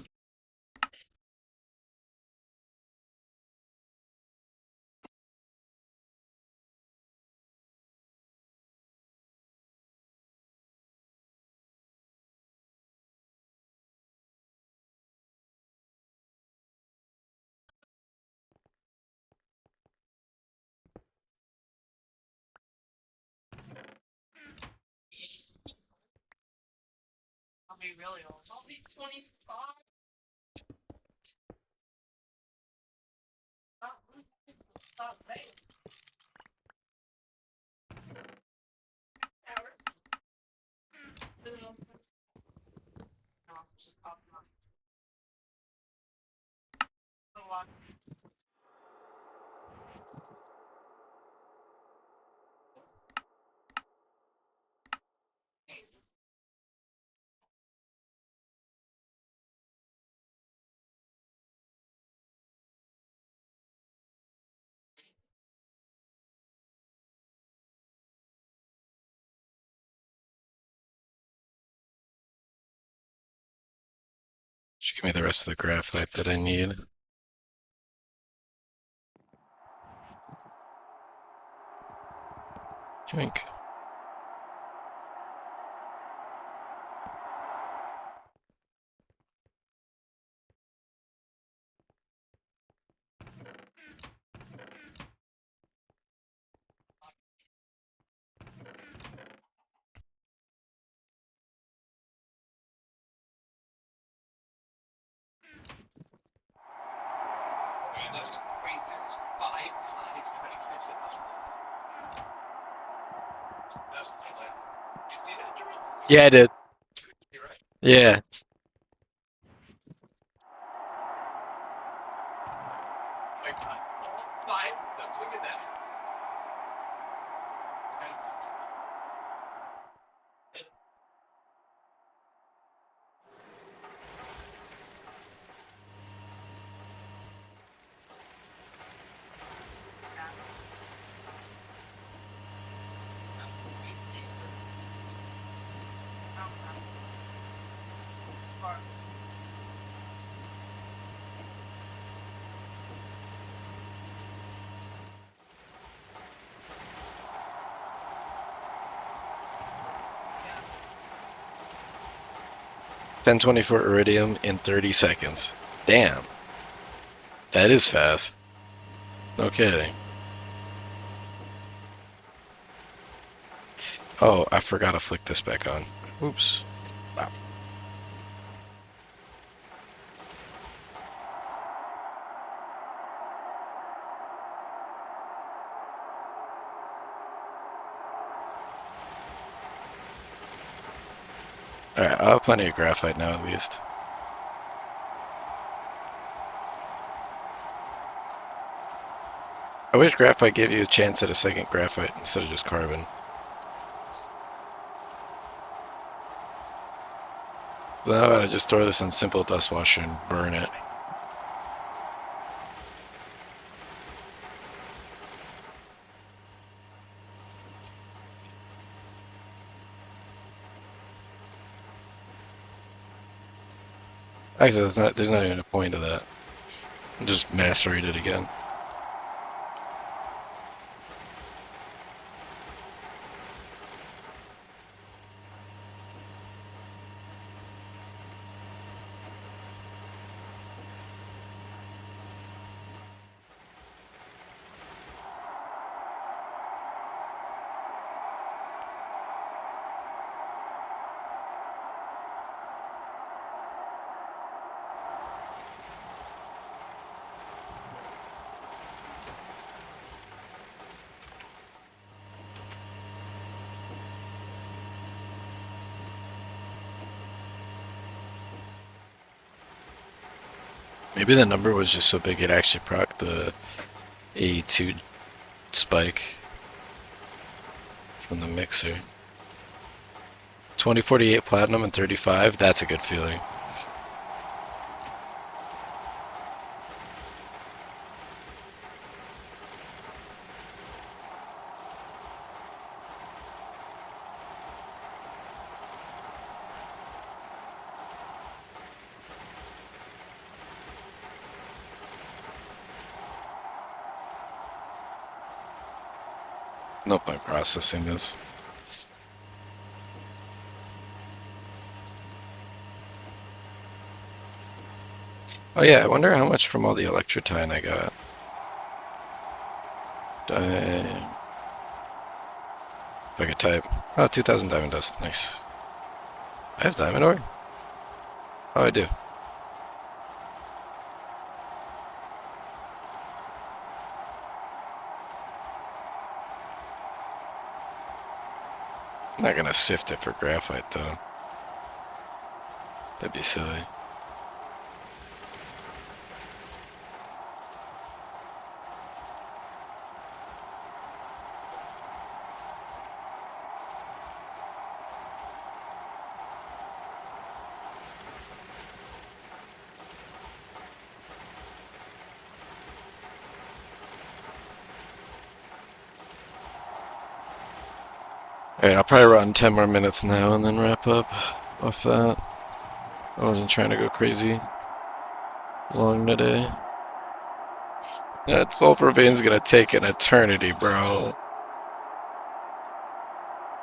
I'll be really old. I'll be 25. Stop paying. Hours. No, it's just popping up. A lot. Just give me the rest of the graphite that I need. Yoink. Man, that was crazy. There's 5 guys trying to catch it. That's crazy. You see that, Jerry? Yeah, I did. You're right. Yeah. Like, all 5 of them. Look at that. Yeah. 1024 iridium in 30 seconds. Damn. That is fast. No kidding. Oh, I forgot to flick this back on. Oops. Wow. Alright, I'll have plenty of graphite now at least. I wish graphite gave you a chance at a second graphite instead of just carbon. So now I gotta just throw this in simple dust washer and burn it. Actually, there's not even a point to that. Just macerate it again. Maybe the number was just so big it actually proc the A2 spike from the mixer. 2048 platinum and 35, that's a good feeling. No point processing this. Oh yeah, I wonder how much from all the electrotine I got. If I could type. Oh, 2,000 diamond dust. Nice. I have diamond ore? Oh, I do. I'm not gonna sift it for graphite, though. That'd be silly. Alright, I'll probably run 10 more minutes now and then wrap up off that. I wasn't trying to go crazy long today. That sulfur vein's gonna take an eternity, bro.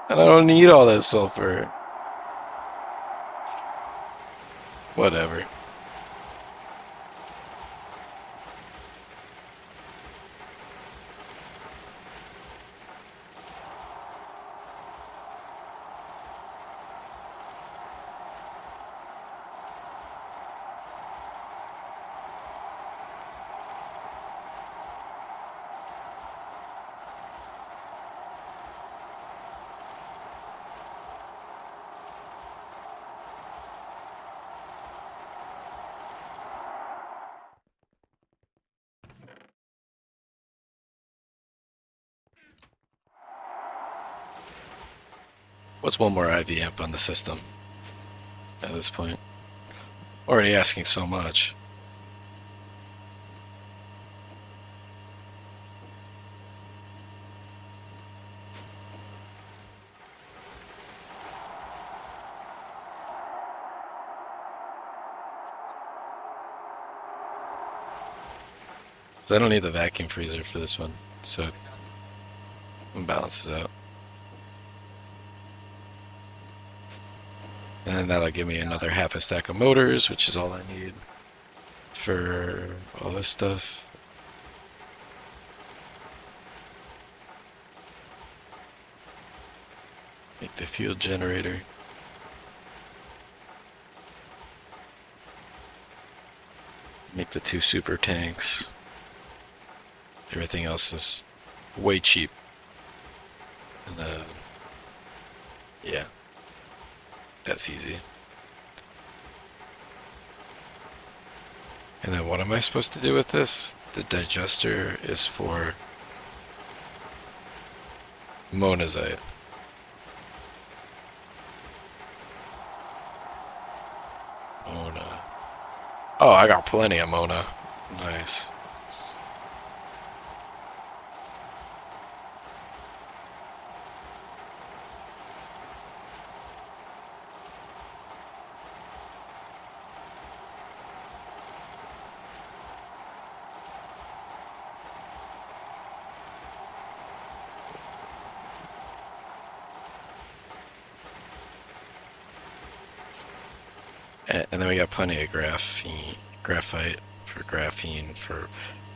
And I don't need all that sulfur. Whatever. What's one more IV amp on the system at this point? Already asking so much. Because I don't need the vacuum freezer for this one, so it balances out. And then that'll give me another half a stack of motors, which is all I need for all this stuff. Make the fuel generator. Make the 2 super tanks. Everything else is way cheap. And yeah, that's easy. And then what am I supposed to do with this? The digester is for monazite. Mona. Oh, I got plenty of Mona. Nice. And then we got plenty of graphite for graphene for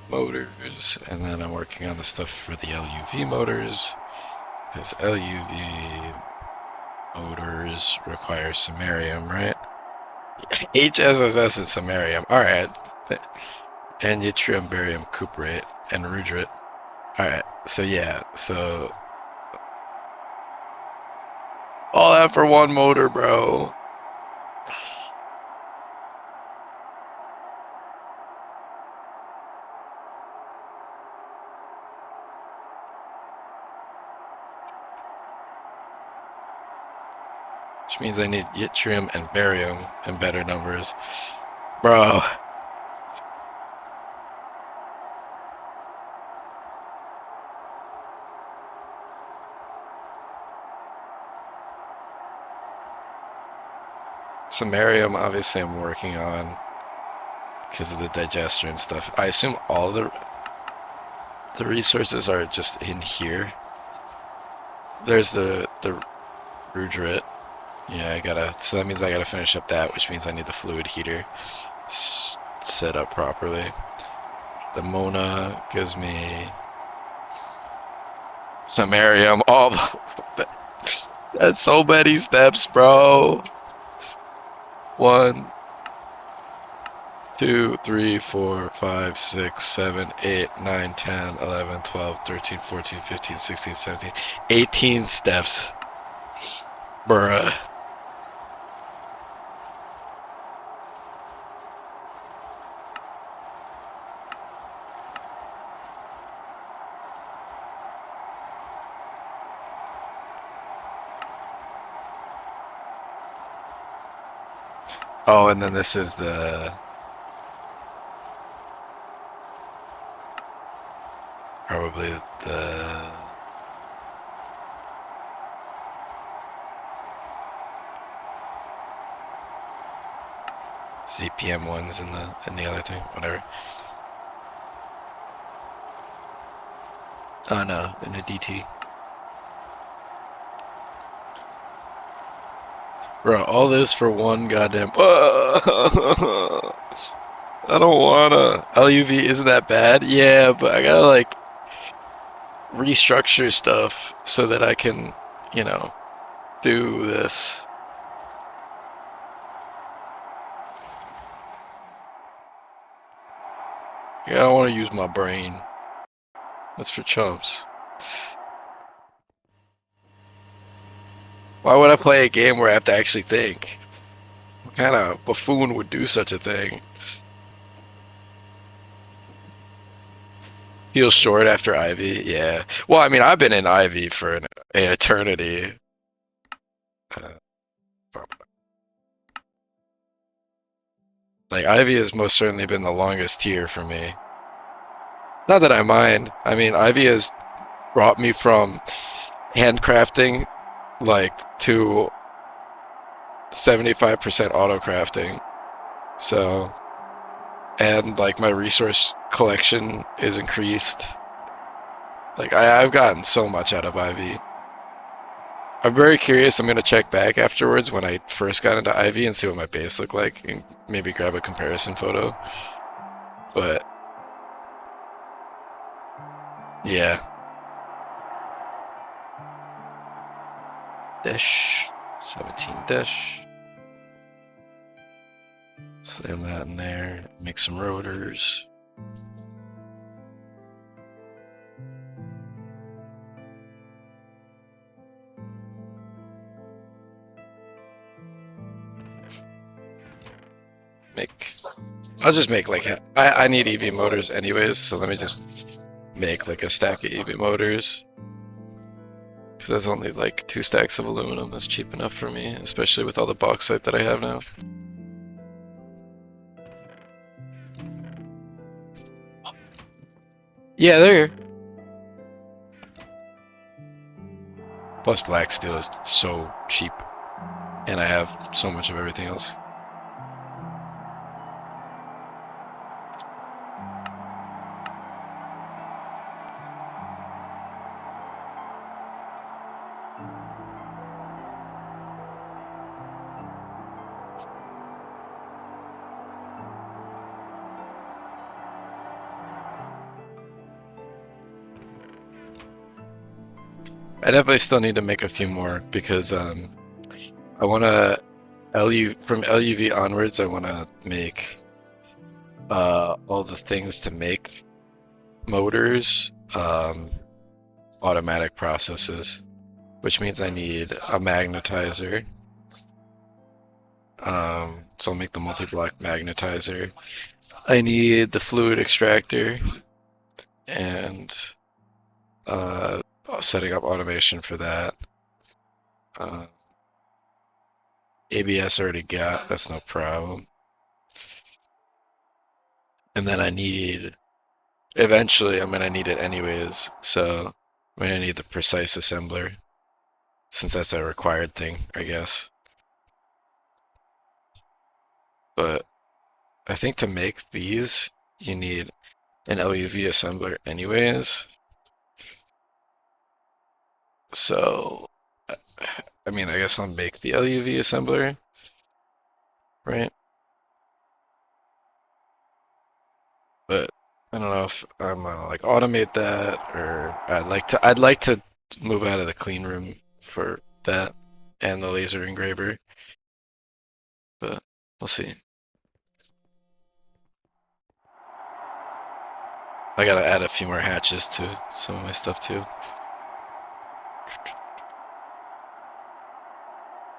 motors, and then I'm working on the stuff for the LUV motors, because LUV motors require samarium, right? HSSS is samarium. Alright. And yttrium, barium, cuprate, and rudrite. Alright, so yeah, so all that for one motor, bro. Which means I need yttrium and barium in better numbers. Bro. Samarium, obviously, I'm working on because of the digester and stuff. I assume all the resources are just in here. There's the rudrite. Yeah, so that means I gotta finish up that, which means I need the fluid heater set up properly. The Mona gives me samarium. All the, that's so many steps, bro. 1, 2, 3, 4, 5, 6, 7, 8, 9, 10, 11, 12, 13, 14, 15, 16, 17, 18 steps. Bruh. Oh, and then this is probably the CPM ones in the other thing, whatever. Oh no, in the DT. Bro, all this for one goddamn. I don't wanna. LUV isn't that bad, yeah, but I gotta like restructure stuff so that I can, you know, do this. Yeah, I don't want to use my brain. That's for chumps. Why would I play a game where I have to actually think? What kind of buffoon would do such a thing? Feels short after Ivy, yeah. Well, I mean, I've been in Ivy for an eternity. Uh, like, Ivy has most certainly been the longest tier for me. Not that I mind. I mean, Ivy has brought me from handcrafting, like, to 75% auto crafting. So, and like my resource collection is increased. Like I've gotten so much out of Ivy. I'm very curious. I'm gonna check back afterwards when I first got into Ivy and see what my base looked like, and maybe grab a comparison photo. But yeah, dash 17 dash. Slam that in there. Make some rotors. I'll just make like I need EV motors anyways, so let me just make like a stack of EV motors. Because that's only like 2 stacks of aluminum. That's cheap enough for me, especially with all the bauxite that I have now. Yeah, there. Plus black steel is so cheap, and I have so much of everything else. I definitely still need to make a few more because I want to LU from LUV onwards. I want to make all the things to make motors automatic processes, which means I need a magnetizer. So I'll make the multi-block magnetizer. I need the fluid extractor and uh, setting up automation for that. Uh, ABS already got, that's no problem. And then I need, eventually, I'm gonna need it anyways, so I'm gonna need the precise assembler, since that's a required thing, I guess. But I think to make these, you need an LUV assembler anyways. So, I mean, I guess I'll make the LUV assembler, right? But I don't know if I'm gonna like automate that or I'd like to move out of the clean room for that and the laser engraver, but we'll see. I gotta add a few more hatches to some of my stuff too.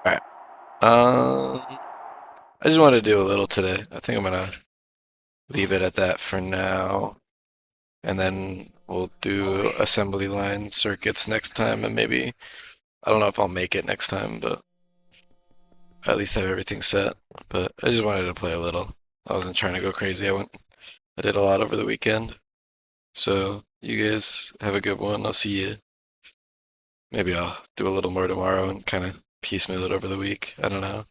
Alright. I just wanted to do a little today. I think I'm gonna leave it at that for now. And then we'll do assembly line circuits next time and maybe I don't know if I'll make it next time, but at least have everything set. But I just wanted to play a little. I wasn't trying to go crazy. I did a lot over the weekend. So you guys have a good one. I'll see you. Maybe I'll do a little more tomorrow and kind of piecemeal it over the week. I don't know.